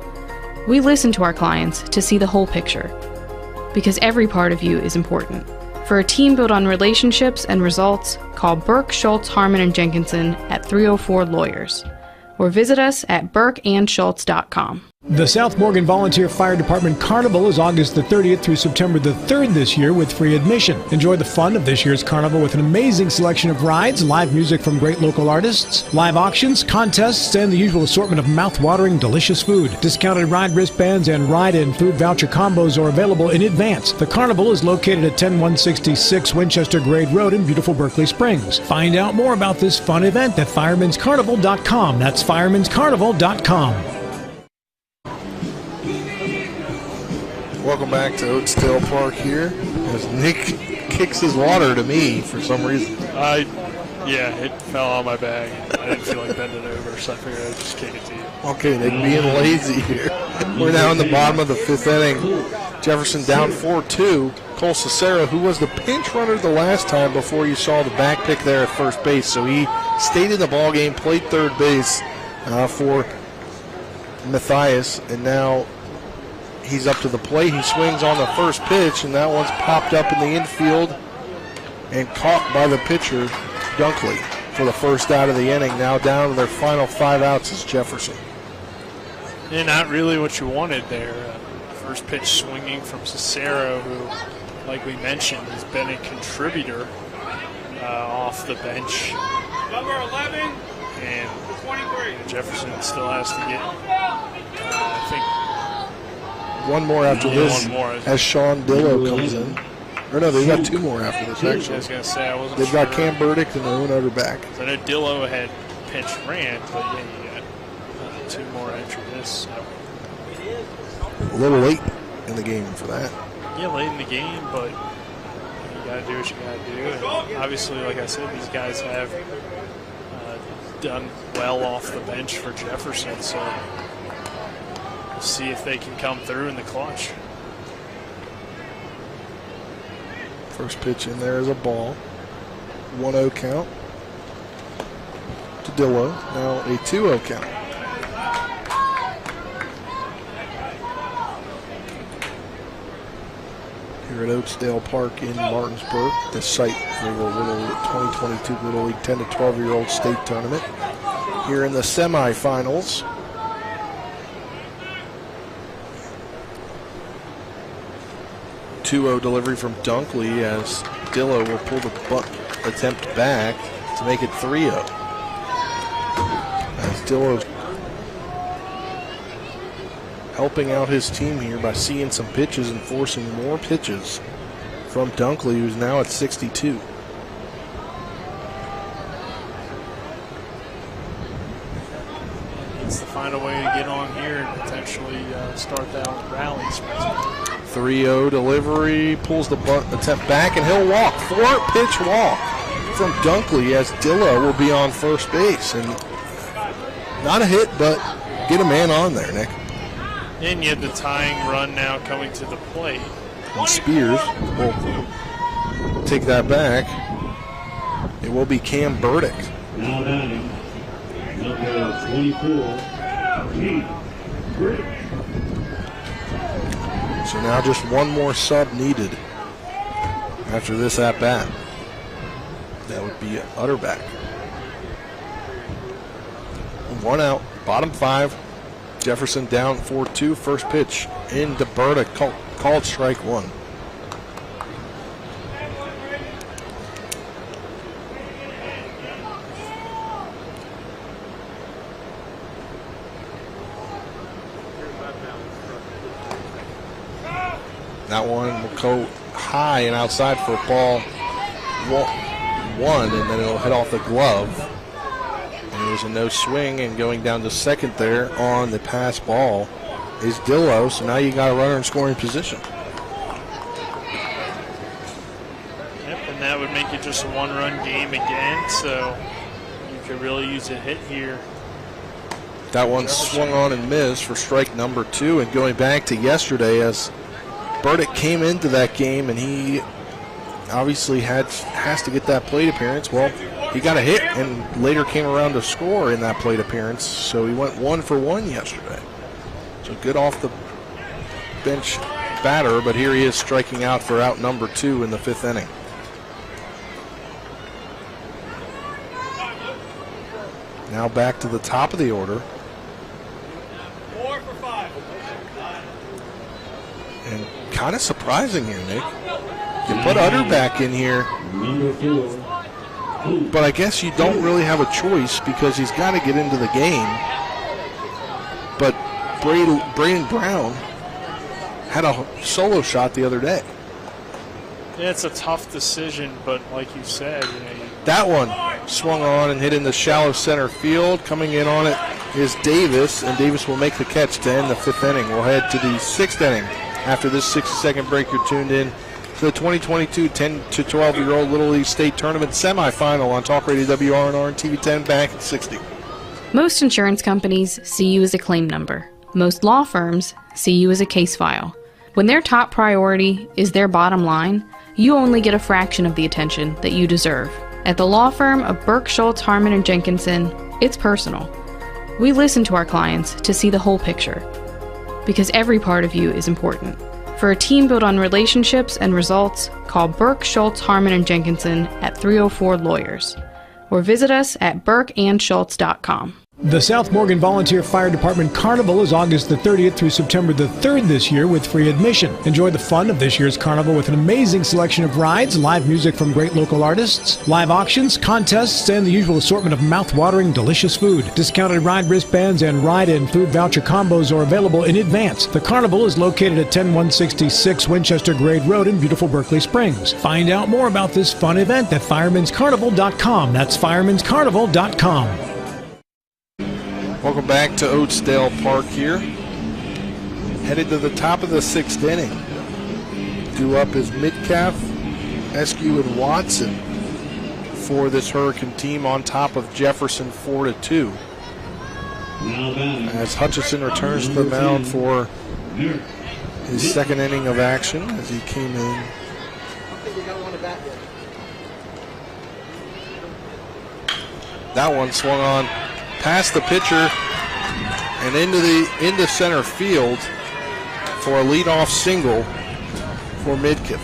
We listen to our clients to see the whole picture, because every part of you is important. For a team built on relationships and results, call Burke, Schultz, Harmon & Jenkinson at 304-LAWYERS, or visit us at burkeandschultz.com. The South Morgan Volunteer Fire Department Carnival is August the 30th through September the 3rd this year with free admission. Enjoy the fun of this year's carnival with an amazing selection of rides, live music from great local artists, live auctions, contests, and the usual assortment of mouth-watering, delicious food. Discounted ride wristbands and ride and food voucher combos are available in advance. The carnival is located at 10166 Winchester Grade Road in beautiful Berkeley Springs. Find out more about this fun event at firemanscarnival.com. That's firemanscarnival.com. Welcome back to Oakesdale Park here as Nick kicks his water to me for some reason. Yeah, it fell on my bag. I didn't feel like bending over, so I figured I'd just kick it to you. Okay, Nick being lazy here. We're now in the bottom of the 5th inning. Jefferson down 4-2. Cole Cicero, who was the pinch runner the last time before you saw the back pick there at first base. So he stayed in the ballgame, played third base for Matthias, and now he's up to the plate. He swings on the first pitch, and that one's popped up in the infield and caught by the pitcher, Dunkley, for the first out of the inning. Now down to their final 5 outs is Jefferson. Yeah, not really what you wanted there. First pitch swinging from Cicero, who, like we mentioned, has been a contributor off the bench. Number 11 and 23. Jefferson still has to get, I think, one more after this as Sean Dillo comes in. Or no, they've got 2 more after this, actually. I was going to say, I wasn't They've sure. got Cam Burdick and Owen Utter back. So I know Dillo had pinch ran, but yeah, you got 2 more after this. So. A little late in the game for that. Yeah, late in the game, but you got to do what you got to do. And obviously, like I said, these guys have done well off the bench for Jefferson, so we'll see if they can come through in the clutch. First pitch in there is a ball. 1-0 count to Dillo. Now a 2-0 count. Here at Oakesdale Park in Martinsburg, the site for the 2022 Little League 10 to 12-year-old state tournament. Here in the semifinals. 2-0 delivery from Dunkley as Dillo will pull the bunt attempt back to make it 3-0. As Dillo helping out his team here by seeing some pitches and forcing more pitches from Dunkley, who's now at 62. Needs to find a way to get on here and potentially start that rally. 3-0 delivery, pulls the bunt attempt back, and he'll walk. 4-pitch walk from Dunkley as Dillo will be on first base. And not a hit, but get a man on there, Nick. And you have the tying run now coming to the plate. And Spears will take that back. It will be Cam Burdick. Now batting, number 24, Keith Brick. So now just one more sub needed after this at-bat. That would be Utterback. 1 out, bottom 5. Jefferson down 4-2. First pitch into Burdick, called strike 1. That one will go high and outside for ball 1, and then it'll hit off the glove. And there's a no swing, and going down to second there on the pass ball is Dillo. So now you got a runner in scoring position. Yep, and that would make it just a one-run game again, so you could really use a hit here. That one swung on and missed for strike number 2. And going back to yesterday, as Burdick came into that game and he obviously has to get that plate appearance. Well, he got a hit and later came around to score in that plate appearance, so he went 1 for 1 yesterday. So good off the bench batter, but here he is striking out for out number 2 in the 5th inning. Now back to the top of the order. 4 for 5. And kind of surprising here, Nick. You put Utterback in here, but I guess you don't really have a choice because he's got to get into the game. But Braden Brown had a solo shot the other day. Yeah, it's a tough decision, but like you said, that one swung on and hit in the shallow center field. Coming in on it is Davis, and Davis will make the catch to end the 5th inning. We'll head to the 6th inning. After this 60-second break, you're tuned in to the 2022 10 to 12-year-old Little League State Tournament semifinal on Talk Radio WRNR and TV 10 back at 60. Most insurance companies see you as a claim number. Most law firms see you as a case file. When their top priority is their bottom line, you only get a fraction of the attention that you deserve. At the law firm of Burke, Schultz, Harmon, and Jenkinson, it's personal. We listen to our clients to see the whole picture, because every part of you is important. For a team built on relationships and results, call Burke, Schultz, Harmon, and Jenkinson at 304 Lawyers, or visit us at burkeandschultz.com. The South Morgan Volunteer Fire Department Carnival is August the 30th through September the 3rd this year with free admission. Enjoy the fun of this year's carnival with an amazing selection of rides, live music from great local artists, live auctions, contests, and the usual assortment of mouth-watering, delicious food. Discounted ride wristbands and ride and food voucher combos are available in advance. The carnival is located at 10166 Winchester Grade Road in beautiful Berkeley Springs. Find out more about this fun event at firemanscarnival.com. That's firemanscarnival.com. Welcome back to Oatesdale Park here. Headed to the top of the 6th inning. Due up is Midcalf, Eskew, and Watson for this Hurricane team on top of Jefferson 4-2. As Hutchison returns to the mound for his 2nd inning of action as he came in. That one swung on past the pitcher and into center field for a leadoff single for Midkiff.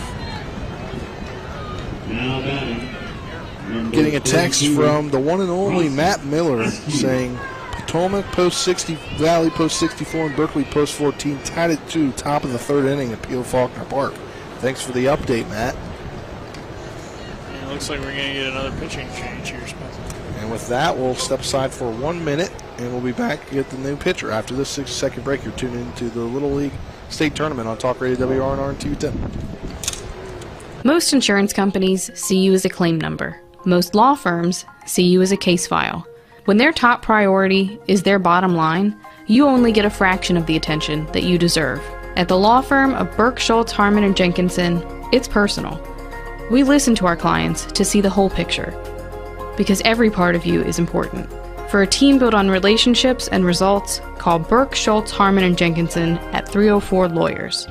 Getting a text from the one and only Matt Miller saying Potomac post 60, Valley post 64, and Berkeley post 14 tied at 2, top of the 3rd inning at P.O. Faulkner Park. Thanks for the update, Matt. And it looks like we're going to get another pitching change here, Spencer. And with that, we'll step aside for 1 minute, and we'll be back to get the new pitcher. After this 60-second break, you're tuning into the Little League State Tournament on Talk Radio WRNR and 210. Most insurance companies see you as a claim number. Most law firms see you as a case file. When their top priority is their bottom line, you only get a fraction of the attention that you deserve. At the law firm of Burke, Schultz, Harmon, and Jenkinson, it's personal. We listen to our clients to see the whole picture, because every part of you is important. For a team built on relationships and results, call Burke, Schultz, Harmon, and Jenkinson at 304 Lawyers,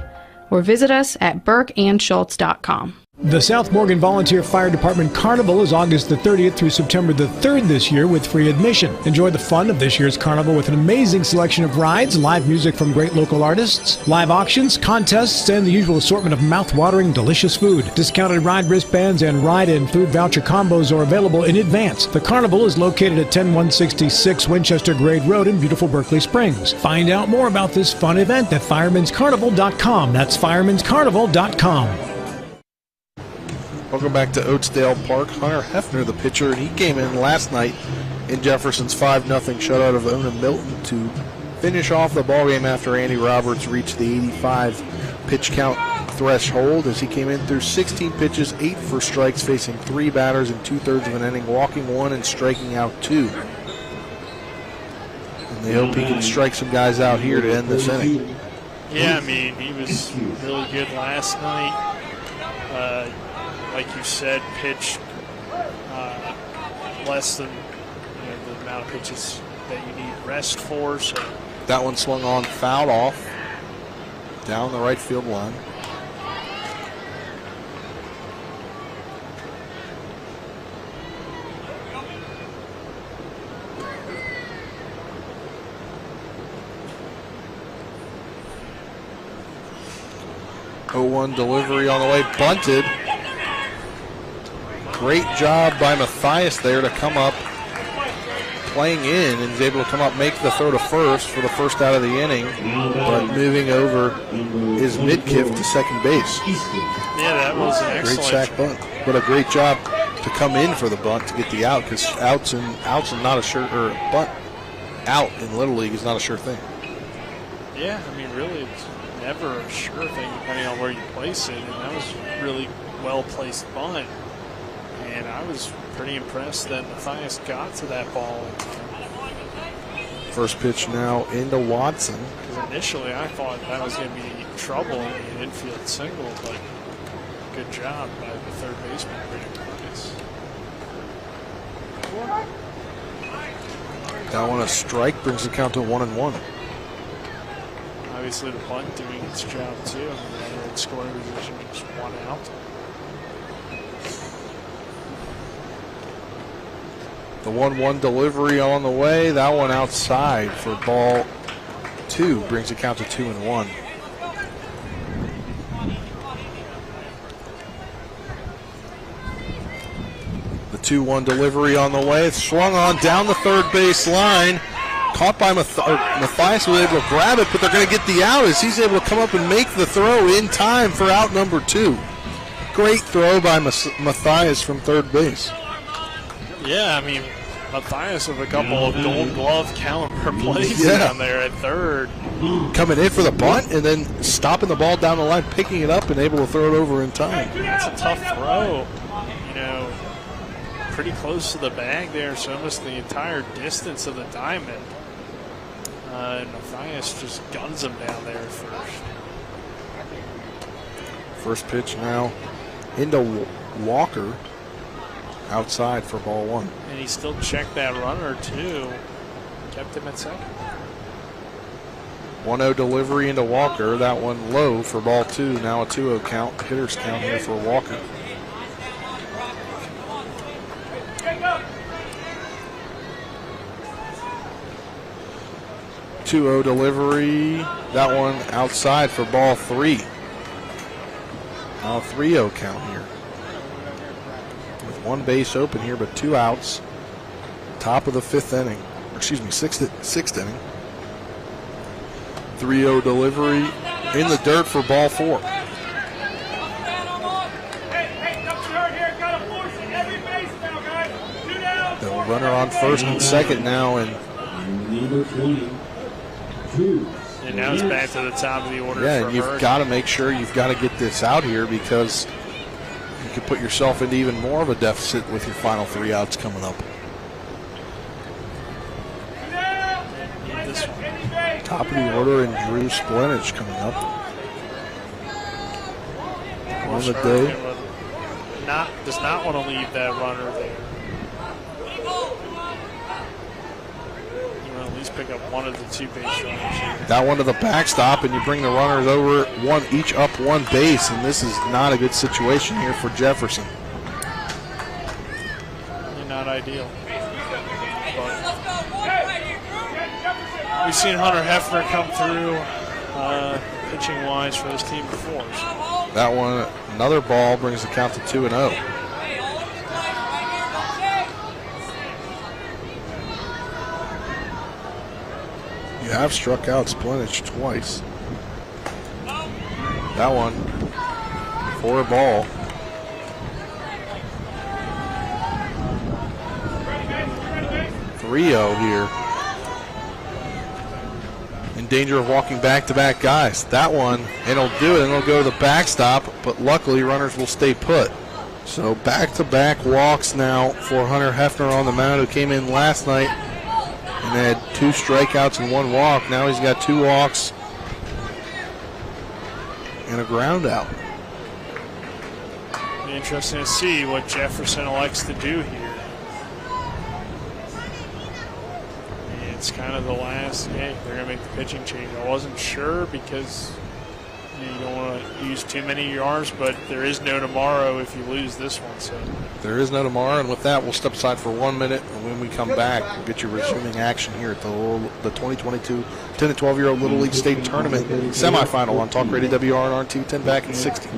or visit us at burkeandschultz.com. The South Morgan Volunteer Fire Department Carnival is August the 30th through September the 3rd this year with free admission. Enjoy the fun of this year's carnival with an amazing selection of rides, live music from great local artists, live auctions, contests, and the usual assortment of mouth-watering, delicious food. Discounted ride wristbands and ride and food voucher combos are available in advance. The carnival is located at 10166 Winchester Grade Road in beautiful Berkeley Springs. Find out more about this fun event at firemanscarnival.com. That's firemanscarnival.com. Welcome back to Oatsdale Park. Hunter Hefner, the pitcher, and he came in last night in Jefferson's 5-0 shutout of Ona Milton to finish off the ballgame after Andy Roberts reached the 85 pitch count threshold as he came in through 16 pitches, 8 for strikes, facing 3 batters in 2/3 of an inning, walking 1 and striking out 2. And they hope he can strike some guys out here to end this inning. Yeah, I mean, he was really good last night. Like you said, pitched less than the amount of pitches that you need rest for. So that one swung on, fouled off, down the right field line. Oh-1 delivery on the way, bunted. Great job by Matthias there to come up, playing in, and is able to come up, make the throw to first for the first out of the inning, but moving over his mid-kiff to second base. Yeah, that was an excellent. Great sack bunt, but a great job to come in for the bunt to get the out, because outs and not a sure, or bunt out in Little League is not a sure thing. Yeah, I mean, really, it's never a sure thing depending on where you place it, and that was really well-placed bunt. And I was pretty impressed that Matthias got to that ball in time. First pitch now into Watson. Because initially I thought that was going to be trouble in the infield single, but good job by the third baseman, Brady Matthias. That one a strike, brings the count to 1-1. Obviously the bunt doing its job too. I mean, runner in scoring position, just 1 out. The 1-1 delivery on the way. That one outside for ball 2. Brings the count to 2-1. The 2-1 delivery on the way. It's swung on down the third base line. Caught by Matthias, was able to grab it, but they're going to get the out as he's able to come up and make the throw in time for out number 2. Great throw by Matthias from third base. Yeah, I mean, Matthias with a couple of Gold Glove caliber plays down there at third. Coming in for the bunt and then stopping the ball down the line, picking it up and able to throw it over in time. That's a tough throw. You know, pretty close to the bag there, so almost the entire distance of the diamond. And Matthias just guns him down there at first. First pitch now into Walker. Outside for ball 1. And he still checked that runner, too. Kept him at second. 1-0 delivery into Walker. That one low for ball 2. Now a 2-0 count. Hitter's count here for Walker. .2-0 delivery. That one outside for ball 3. Now a 3-0 count here. One base open here, but 2 outs. Top of the 5th inning. Sixth inning. 3-0 delivery in the dirt for ball 4. Runner on first and second now, and number 22. And now it's back to the top of the order. Yeah, for and you've got to make sure you've got to get this out here because you could put yourself into even more of a deficit with your final 3 outs coming up. Top of the order, and Drew Splenich coming up. On the day. Does not want to leave that runner there. You want to at least pick up one of the 2 base runners. That one to the backstop, and you bring the runners over each up 1 base, and this is not a good situation here for Jefferson. Not ideal. We've seen Hunter Hefner come through pitching-wise for this team before. So. That one, another ball, brings the count to 2-0. You have struck out Splenich twice. That one for a ball. Rio here. In danger of walking back-to-back guys. That one, and it'll do it, and it'll go to the backstop, but luckily runners will stay put. So back-to-back walks now for Hunter Hefner on the mound, who came in last night and had 2 strikeouts and 1 walk. Now he's got 2 walks and a ground out. Be interesting to see what Jefferson elects to do here. It's kind of the last, hey, they're going to make the pitching change. I wasn't sure because you don't want to use too many of your arms, but there is no tomorrow if you lose this one. So there is no tomorrow, and with that, we'll step aside for 1 minute, and when we come back, we'll get you resuming action here at the 2022 10 to 12-year-old Little League State Tournament semifinal on Talk Radio WRNR 210 back in 60.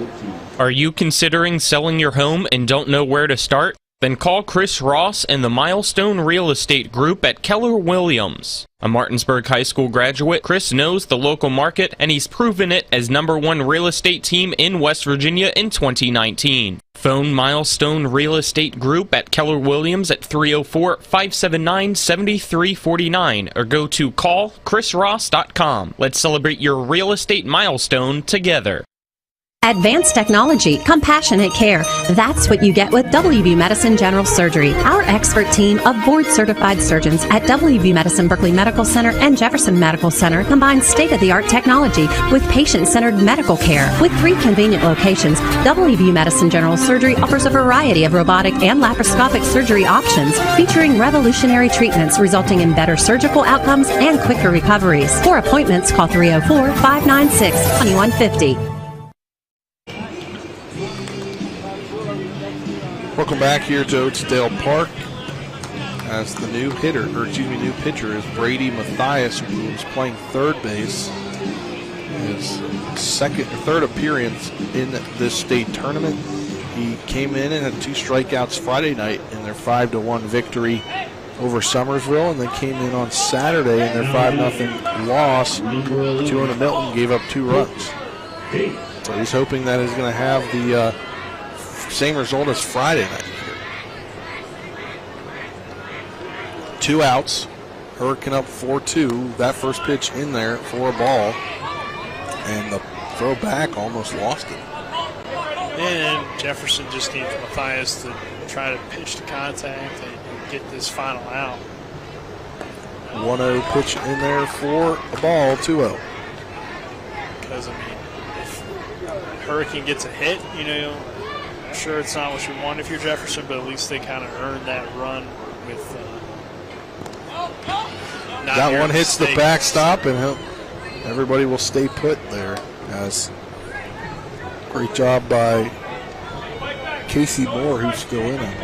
Are you considering selling your home and don't know where to start? Then call Chris Ross and the Milestone Real Estate Group at Keller Williams. A Martinsburg High School graduate, Chris knows the local market, and he's proven it as #1 real estate team in West Virginia in 2019. Phone Milestone Real Estate Group at Keller Williams at 304-579-7349 or go to callchrisross.com. Let's celebrate your real estate milestone together. Advanced technology, compassionate care. That's what you get with WV Medicine General Surgery. Our expert team of board-certified surgeons at WV Medicine Berkeley Medical Center and Jefferson Medical Center combines state-of-the-art technology with patient-centered medical care. With 3 convenient locations, WV Medicine General Surgery offers a variety of robotic and laparoscopic surgery options featuring revolutionary treatments resulting in better surgical outcomes and quicker recoveries. For appointments, call 304-596-2150. Welcome back here to Oatsdale Park as the new pitcher is Brady Matthias, who is playing third base. His third appearance in this state tournament. He came in and had 2 strikeouts Friday night in their 5-1 victory over Summersville, and then came in on Saturday in their 5-0 loss to Milton, gave up 2 runs. So he's hoping that he's going to have the same result as Friday night here. 2 outs. Hurricane up 4-2. That first pitch in there for a ball. And the throw back almost lost it. And Jefferson just needs Matthias to try to pitch to contact and get this final out. 1-0 pitch in there for a ball, 2-0. Because, I mean, if Hurricane gets a hit, sure it's not what you want if you're Jefferson, but at least they kind of earned that run with that one hits the backstop, and everybody will stay put there. As great job by Casey Moore, who's still in, I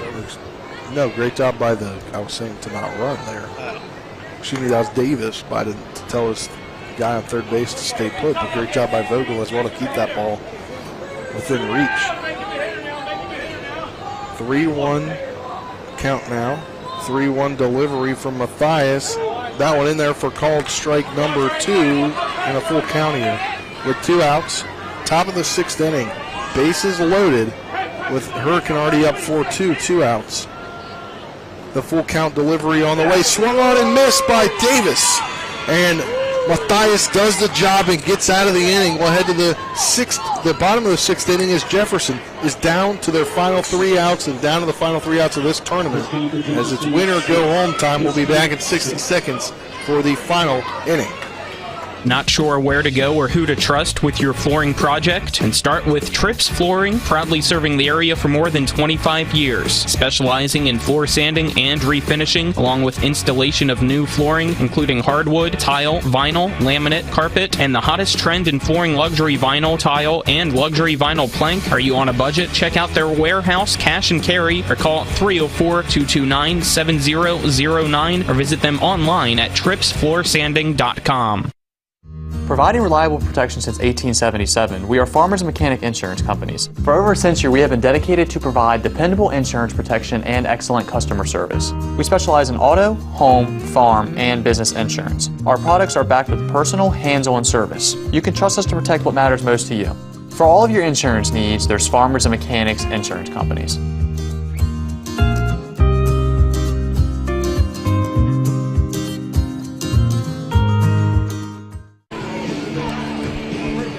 believe. No, great job by I was saying to not run there. Excuse me, that was Davis to tell us guy on third base to stay put, but great job by Vogel as well to keep that ball within reach. 3-1 count now. 3-1 delivery from Matthias. That one in there for called strike number 2 and a full count here with 2 outs. Top of the 6th inning. Bases loaded with Hurricane already up 4-2, 2 outs. The full count delivery on the way, swung on and missed by Davis. And Matthias does the job and gets out of the inning. We'll head to the bottom of the 6th inning as Jefferson is down to their final 3 outs and down to the final 3 outs of this tournament. As it's win or go home time, we'll be back in 60 seconds for the final inning. Not sure where to go or who to trust with your flooring project? And start with Trips Flooring, proudly serving the area for more than 25 years, specializing in floor sanding and refinishing, along with installation of new flooring, including hardwood, tile, vinyl, laminate, carpet, and the hottest trend in flooring, luxury vinyl, tile, and luxury vinyl plank. Are you on a budget? Check out their warehouse, cash and carry, or call 304-229-7009, or visit them online at tripsfloorsanding.com. Providing reliable protection since 1877, we are Farmers and Mechanic Insurance Companies. For over a century, we have been dedicated to provide dependable insurance protection and excellent customer service. We specialize in auto, home, farm, and business insurance. Our products are backed with personal, hands-on service. You can trust us to protect what matters most to you. For all of your insurance needs, there's Farmers and Mechanics Insurance Companies.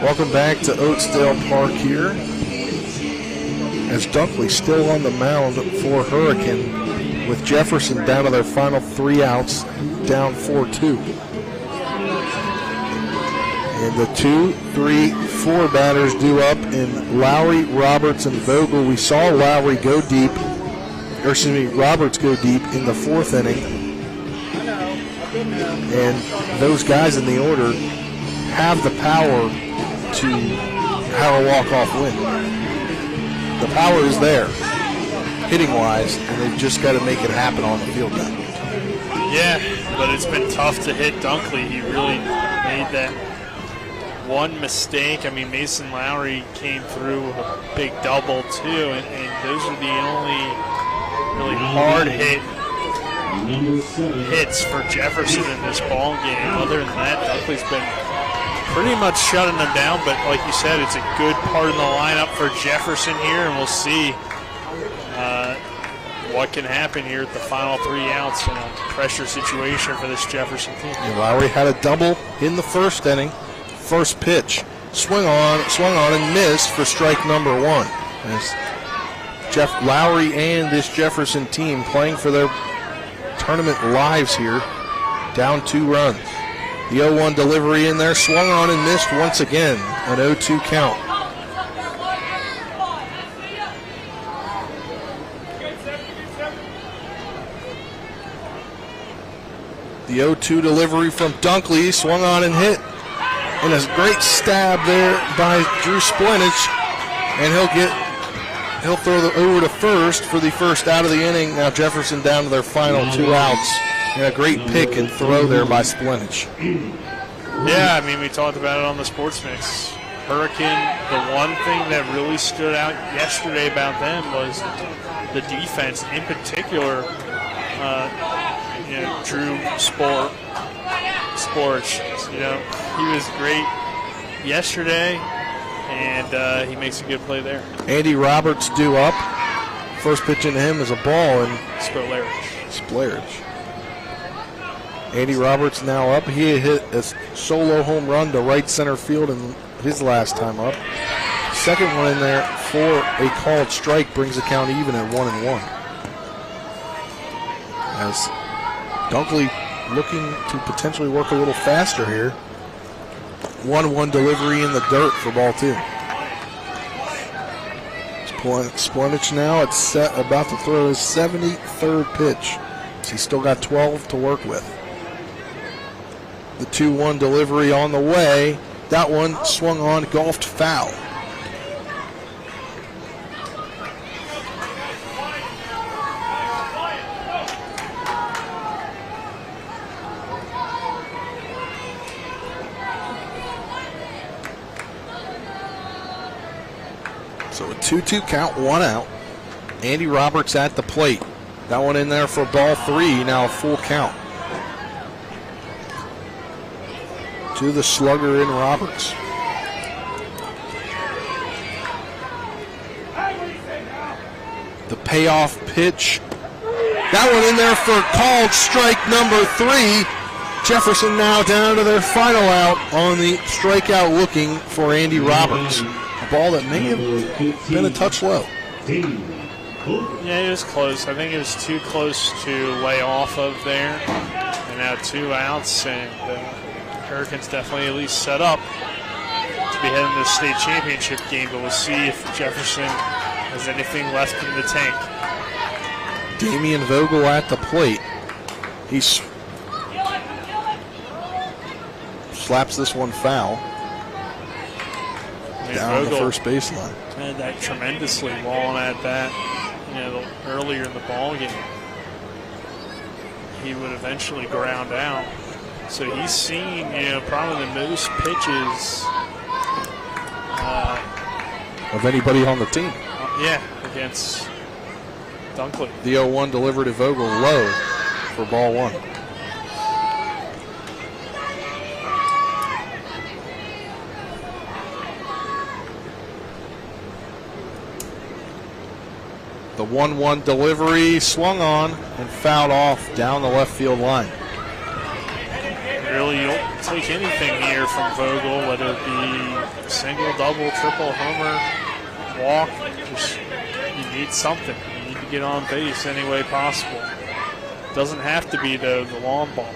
Welcome back to Oatsdale Park here, as Dunkley still on the mound for Hurricane, with Jefferson down to their final 3 outs, down 4-2. And the 2, 3, 4 batters due up in Lowry, Roberts, and Vogel. We saw Roberts go deep in the 4th inning. And those guys in the order have the power to have a walk-off win. The power is there, hitting-wise, and they've just got to make it happen on the field now. Yeah, but it's been tough to hit Dunkley. He really made that one mistake. I mean, Mason Lowry came through with a big double, too, and those are the only really hits for Jefferson in this ball game. Other than that, Dunkley's been pretty much shutting them down, but like you said, it's a good part of the lineup for Jefferson here, and we'll see what can happen here at the final 3 outs in a pressure situation for this Jefferson team. And Lowry had a double in the 1st inning. First pitch, swung on and missed for strike number 1. As Lowry and this Jefferson team playing for their tournament lives here, down 2 runs. The 0-1 delivery in there, swung on and missed once again, an 0-2 count. The 0-2 delivery from Dunkley, swung on and hit. And a great stab there by Drew Splinich, and he'll throw over to first for the first out of the inning. Now Jefferson down to their final 2 outs. And a great pick and throw there by Splinich. Yeah, I mean, we talked about it on the Sports Mix. Hurricane, the one thing that really stood out yesterday about them was the defense, in particular, Drew Sporch. He was great yesterday, and he makes a good play there. Andy Roberts due up. First pitch into him is a ball, and Splarich. Andy Roberts now up. He hit a solo home run to right center field in his last time up. Second one in there for a called strike brings the count even at 1-1. As Dunkley looking to potentially work a little faster here. 1-1 delivery in the dirt for ball 2. Splinich now about to throw his 73rd pitch. So he's still got 12 to work with. The 2-1 delivery on the way. That one swung on, golfed foul. So a 2-2 count, 1 out. Andy Roberts at the plate. That one in there for ball 3, now a full count. To the slugger in Roberts. The payoff pitch. That one in there for called strike number 3. Jefferson now down to their final out on the strikeout looking for Andy Roberts. A ball that may have been a touch low. Yeah, it was close. I think it was too close to lay off of there. And now 2 outs, and Hurricanes definitely at least set up to be heading to the state championship game, but we'll see if Jefferson has anything left in the tank. Damian Vogel at the plate. He slaps this one foul. Down Vogel the first baseline. Had that tremendously long at bat, earlier in the ball game. He would eventually ground out. So he's seen, probably the most pitches of anybody on the team. Yeah, against Dunkley. The 0-1 delivered to Vogel low for ball 1. The 1-1 delivery swung on and fouled off down the left field line. Really, you don't take anything here from Vogel, whether it be single, double, triple, homer, walk. Just, you need something. You need to get on base any way possible. Doesn't have to be the long ball.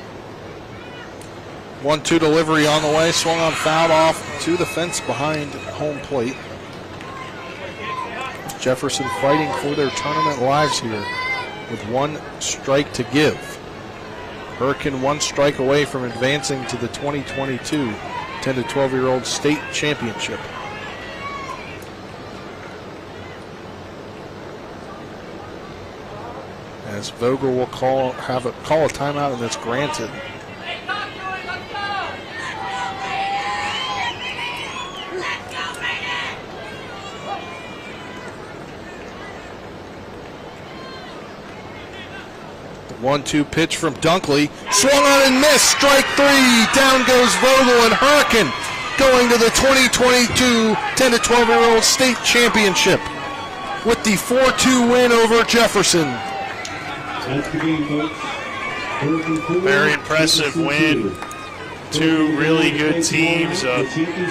1-2 delivery on the way, swung on, fouled off to the fence behind home plate. Jefferson fighting for their tournament lives here with 1 strike to give. Hurricane 1 strike away from advancing to the 2022 10 to 12-year-old state championship. As Vogel will call a timeout, and it's granted. The 1-2 pitch from Dunkley. Swung on and missed. Strike 3. Down goes Vogel, and Hurricane going to the 2022 10 to 12-year-old state championship with the 4-2 win over Jefferson. Very impressive win. 2 really good teams, a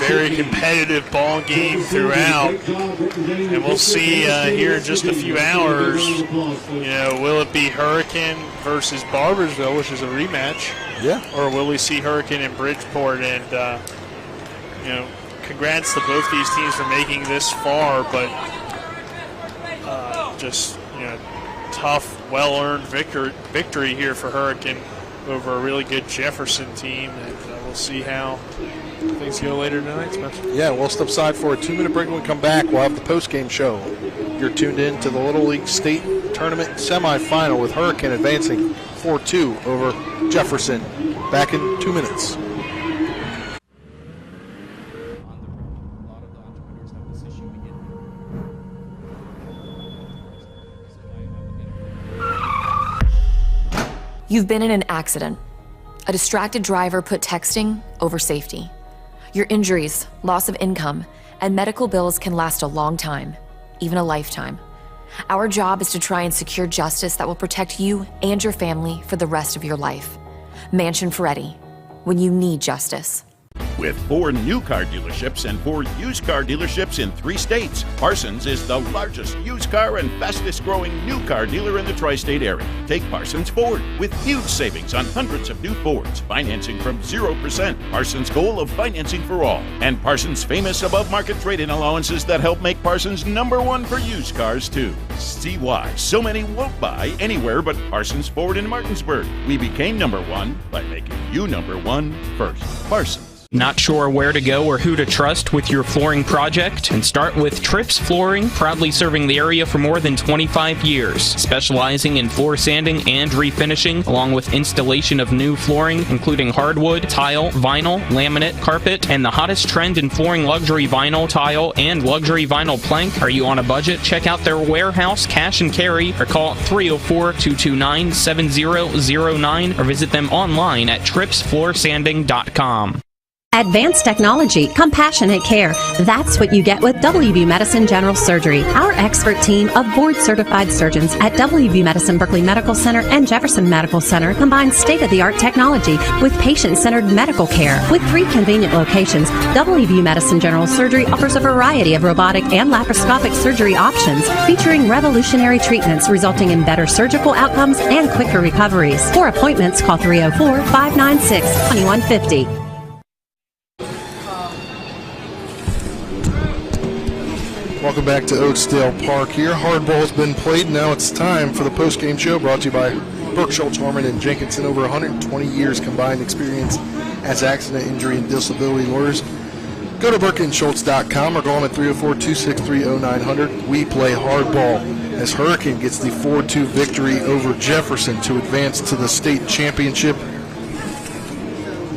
very competitive ball game throughout. And we'll see here in just a few hours, will it be Hurricane versus Barbersville, which is a rematch? Yeah. Or will we see Hurricane in Bridgeport? And, congrats to both these teams for making this far, but tough, well-earned victory here for Hurricane over a really good Jefferson team, and we'll see how things go later tonight, Spencer. Yeah, we'll step aside for a 2-minute break. When we come back, we'll have the post-game show. You're tuned in to the Little League State Tournament semifinal with Hurricane advancing 4-2 over Jefferson. Back in 2 minutes. You've been in an accident. A distracted driver put texting over safety. Your injuries, loss of income, and medical bills can last a long time, even a lifetime. Our job is to try and secure justice that will protect you and your family for the rest of your life. Mansion Ferretti, when you need justice. With 4 new car dealerships and 4 used car dealerships in 3 states, Parsons is the largest used car and fastest growing new car dealer in the tri-state area. Take Parsons Ford with huge savings on hundreds of new Fords, financing from 0%, Parsons' goal of financing for all, and Parsons' famous above-market trade-in allowances that help make Parsons #1 for used cars too. See why so many won't buy anywhere but Parsons Ford in Martinsburg. We became #1 by making you #1 first. Parsons. Not sure where to go or who to trust with your flooring project? And start with Trips Flooring, proudly serving the area for more than 25 years, specializing in floor sanding and refinishing, along with installation of new flooring, including hardwood, tile, vinyl, laminate, carpet, and the hottest trend in flooring, luxury vinyl tile and luxury vinyl plank. Are you on a budget? Check out their warehouse, cash and carry, or call 304-229-7009, or visit them online at tripsfloorsanding.com. Advanced technology, compassionate care. That's what you get with WVU Medicine General Surgery. Our expert team of board-certified surgeons at WVU Medicine Berkeley Medical Center and Jefferson Medical Center combines state-of-the-art technology with patient-centered medical care. With 3 convenient locations, WVU Medicine General Surgery offers a variety of robotic and laparoscopic surgery options featuring revolutionary treatments resulting in better surgical outcomes and quicker recoveries. For appointments, call 304-596-2150. Welcome back to Oakesdale Park here. Hardball has been played. Now it's time for the post-game show brought to you by Burke, Schultz, Harmon, and Jenkinson. Over 120 years combined experience as accident, injury, and disability lawyers. Go to burkeandschultz.com or call them at 304-263-0900. We play hardball as Hurricane gets the 4-2 victory over Jefferson to advance to the state championship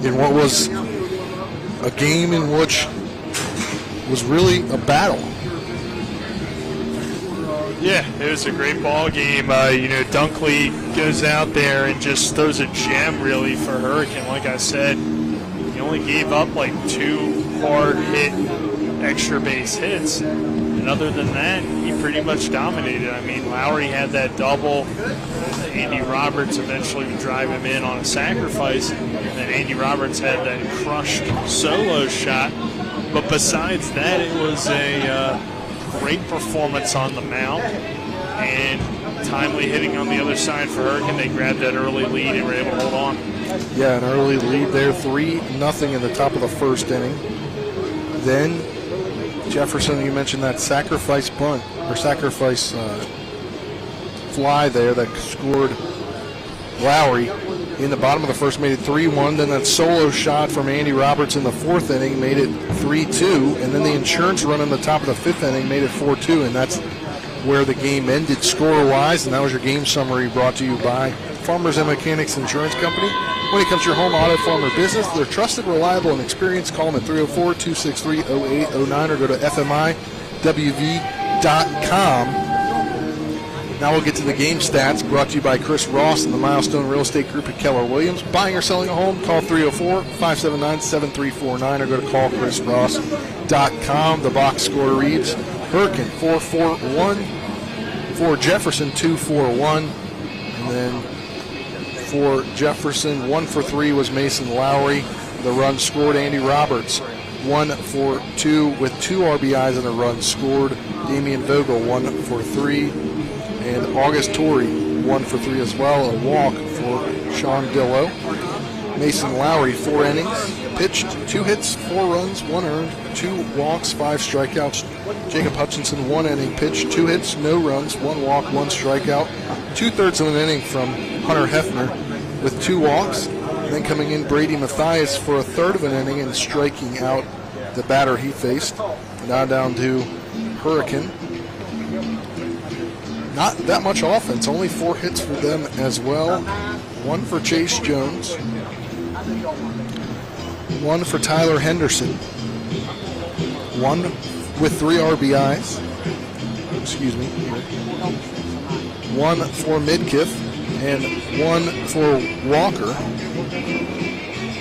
in what was a game in which was really a battle. Yeah, it was a great ball game. Dunkley goes out there and just throws a gem, really, for Hurricane. Like I said, he only gave up like 2 hard-hit extra base hits. And other than that, he pretty much dominated. I mean, Lowry had that double. Andy Roberts eventually would drive him in on a sacrifice. And then Andy Roberts had that crushed solo shot. But besides that, it was a great performance on the mound and timely hitting on the other side for Hurricane. They grabbed that early lead and were able to hold on. Yeah, an early lead there, 3-0 in the top of the first inning. Then Jefferson, you mentioned that sacrifice bunt or sacrifice fly there that scored Lowry in the bottom of the first, made it 3-1. Then that solo shot from Andy Roberts in the 4th inning made it 3-2. And then the insurance run in the top of the 5th inning made it 4-2. And that's where the game ended score-wise. And that was your game summary brought to you by Farmers and Mechanics Insurance Company. When it comes to your home, auto, farm, or business, they're trusted, reliable, and experienced. Call them at 304-263-0809 or go to FMIWV.com. Now we'll get to the game stats brought to you by Chris Ross and the Milestone Real Estate Group at Keller Williams. Buying or selling a home, call 304-579-7349 or go to callchrisross.com. The box score reads Hurricane 4-4-1, for Jefferson 2-4-1, and then for Jefferson 1-for-3 was Mason Lowry. The run scored Andy Roberts 1-for-2 with 2 RBIs and a run scored. Damian Vogel 1-for-3. And August Torrey, 1-for-3 as well, a walk for Sean Dillow. Mason Lowry, 4 innings, pitched 2 hits, 4 runs, 1 earned, 2 walks, 5 strikeouts. Jacob Hutchinson, 1 inning, pitched 2 hits, no runs, 1 walk, 1 strikeout. 2/3 of an inning from Hunter Hefner with 2 walks. And then coming in, Brady Matthias for 1/3 of an inning and striking out the batter he faced. Now down to Hurricane. Not that much offense, only 4 hits for them as well. 1 for Chase Jones. 1 for Tyler Henderson. 1 with 3 RBIs. Excuse me. 1 for Midkiff and 1 for Walker.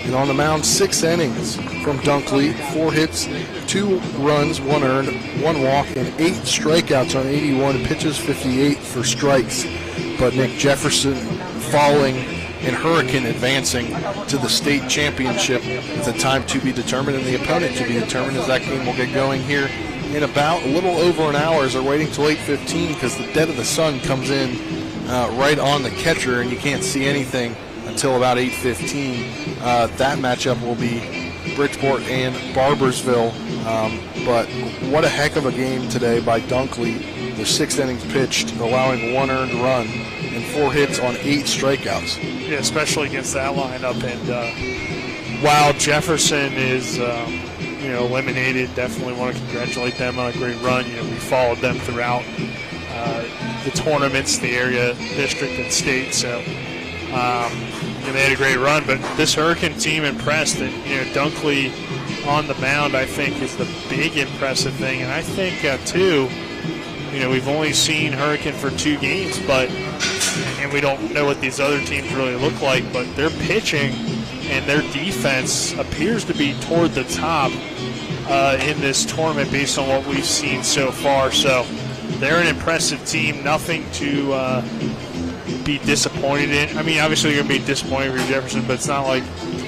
And on the mound, 6 innings from Dunkley, 4 hits, 2 runs, 1 earned, 1 walk, and 8 strikeouts on 81 pitches, 58 for strikes. But Nick Jefferson falling and Hurricane advancing to the state championship with a time to be determined and the opponent to be determined, as that game will get going here in about a little over an hour as they're waiting till 8:15 because the dead of the sun comes in right on the catcher and you can't see anything until about 8:15. That matchup will be Bridgeport and Barbersville. But what a heck of a game today by Dunkley. The 6 innings pitched, allowing 1 earned run and 4 hits on 8 strikeouts. Yeah, especially against that lineup. And while Jefferson is eliminated, definitely want to congratulate them on a great run. We followed them throughout the tournaments, the area, district, and state. So they had a great run. But this Hurricane team impressed. And Dunkley on the mound, I think, is the big impressive thing. And I think too, we've only seen Hurricane for 2 games, and we don't know what these other teams really look like. But their pitching and their defense appears to be toward the top in this tournament based on what we've seen so far. So they're an impressive team, nothing to be disappointed in. I mean, obviously you're going to be disappointed with Jefferson, but it's not like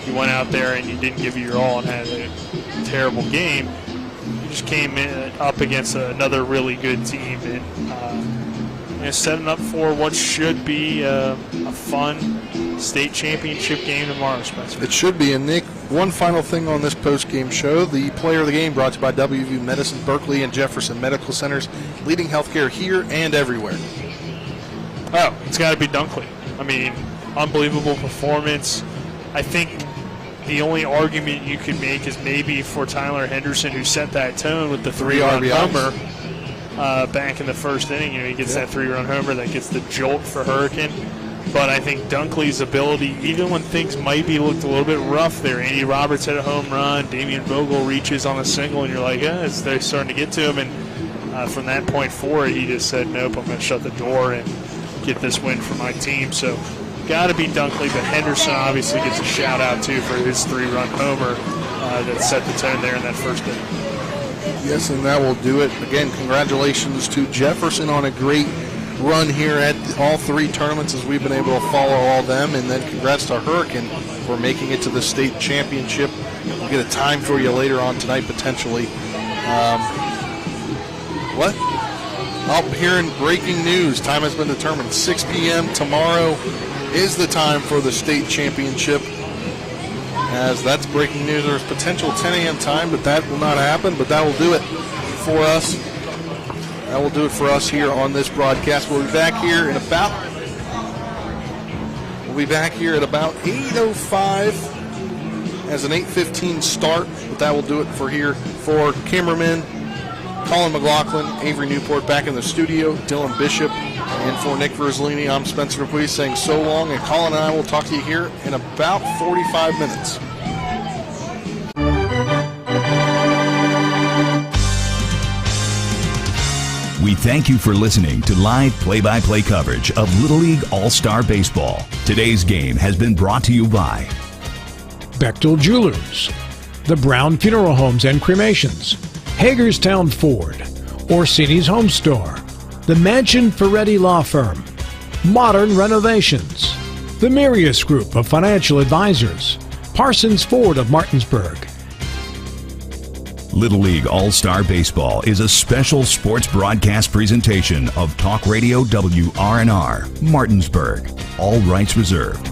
you went out there and you didn't give it your all and had a terrible game. You just came in up against another really good team and setting up for what should be a fun state championship game tomorrow, Spencer. It should be. And Nick, one final thing on this post-game show. The player of the game brought to you by WVU Medicine, Berkeley, and Jefferson Medical Centers, leading healthcare here and everywhere. Oh, it's got to be Dunkley. I mean, unbelievable performance. I think the only argument you could make is maybe for Tyler Henderson, who set that tone with the 3-run homer back in the first inning. You know, he gets that 3-run homer that gets the jolt for Hurricane. But I think Dunkley's ability, even when things might be looked a little bit rough there, Andy Roberts had a home run, Damian Vogel reaches on a single, and you're like, they're starting to get to him. And from that point forward, he just said, nope, I'm going to shut the door and get this win for my team. So got to be Dunkley, but Henderson obviously gets a shout out too for his 3-run homer that set the tone there in that first inning. Yes, and that will do it. Again, congratulations to Jefferson on a great run here at all three tournaments as we've been able to follow all of them, and then congrats to Hurricane for making it to the state championship. We'll get a time for you later on tonight potentially. Up here in breaking news, time has been determined. 6 p.m. tomorrow is the time for the state championship. As that's breaking news, there's potential 10 a.m. time, but that will not happen. But that will do it for us. That will do it for us here on this broadcast. We'll be back here in about 8:05 as an 8:15 start. But that will do it for here for cameraman Colin McLaughlin, Avery Newport back in the studio, Dylan Bishop, and for Nick Verzolini, I'm Spencer Dupuis saying so long, and Colin and I will talk to you here in about 45 minutes. We thank you for listening to live play-by-play coverage of Little League All-Star Baseball. Today's game has been brought to you by Bechtel Jewelers, the Brown Funeral Homes and Cremations, Hagerstown Ford, Orsini's Home Store, the Mansion Ferretti Law Firm, Modern Renovations, the Mirius Group of Financial Advisors, Parsons Ford of Martinsburg. Little League All-Star Baseball is a special sports broadcast presentation of Talk Radio WRNR, Martinsburg. All rights reserved.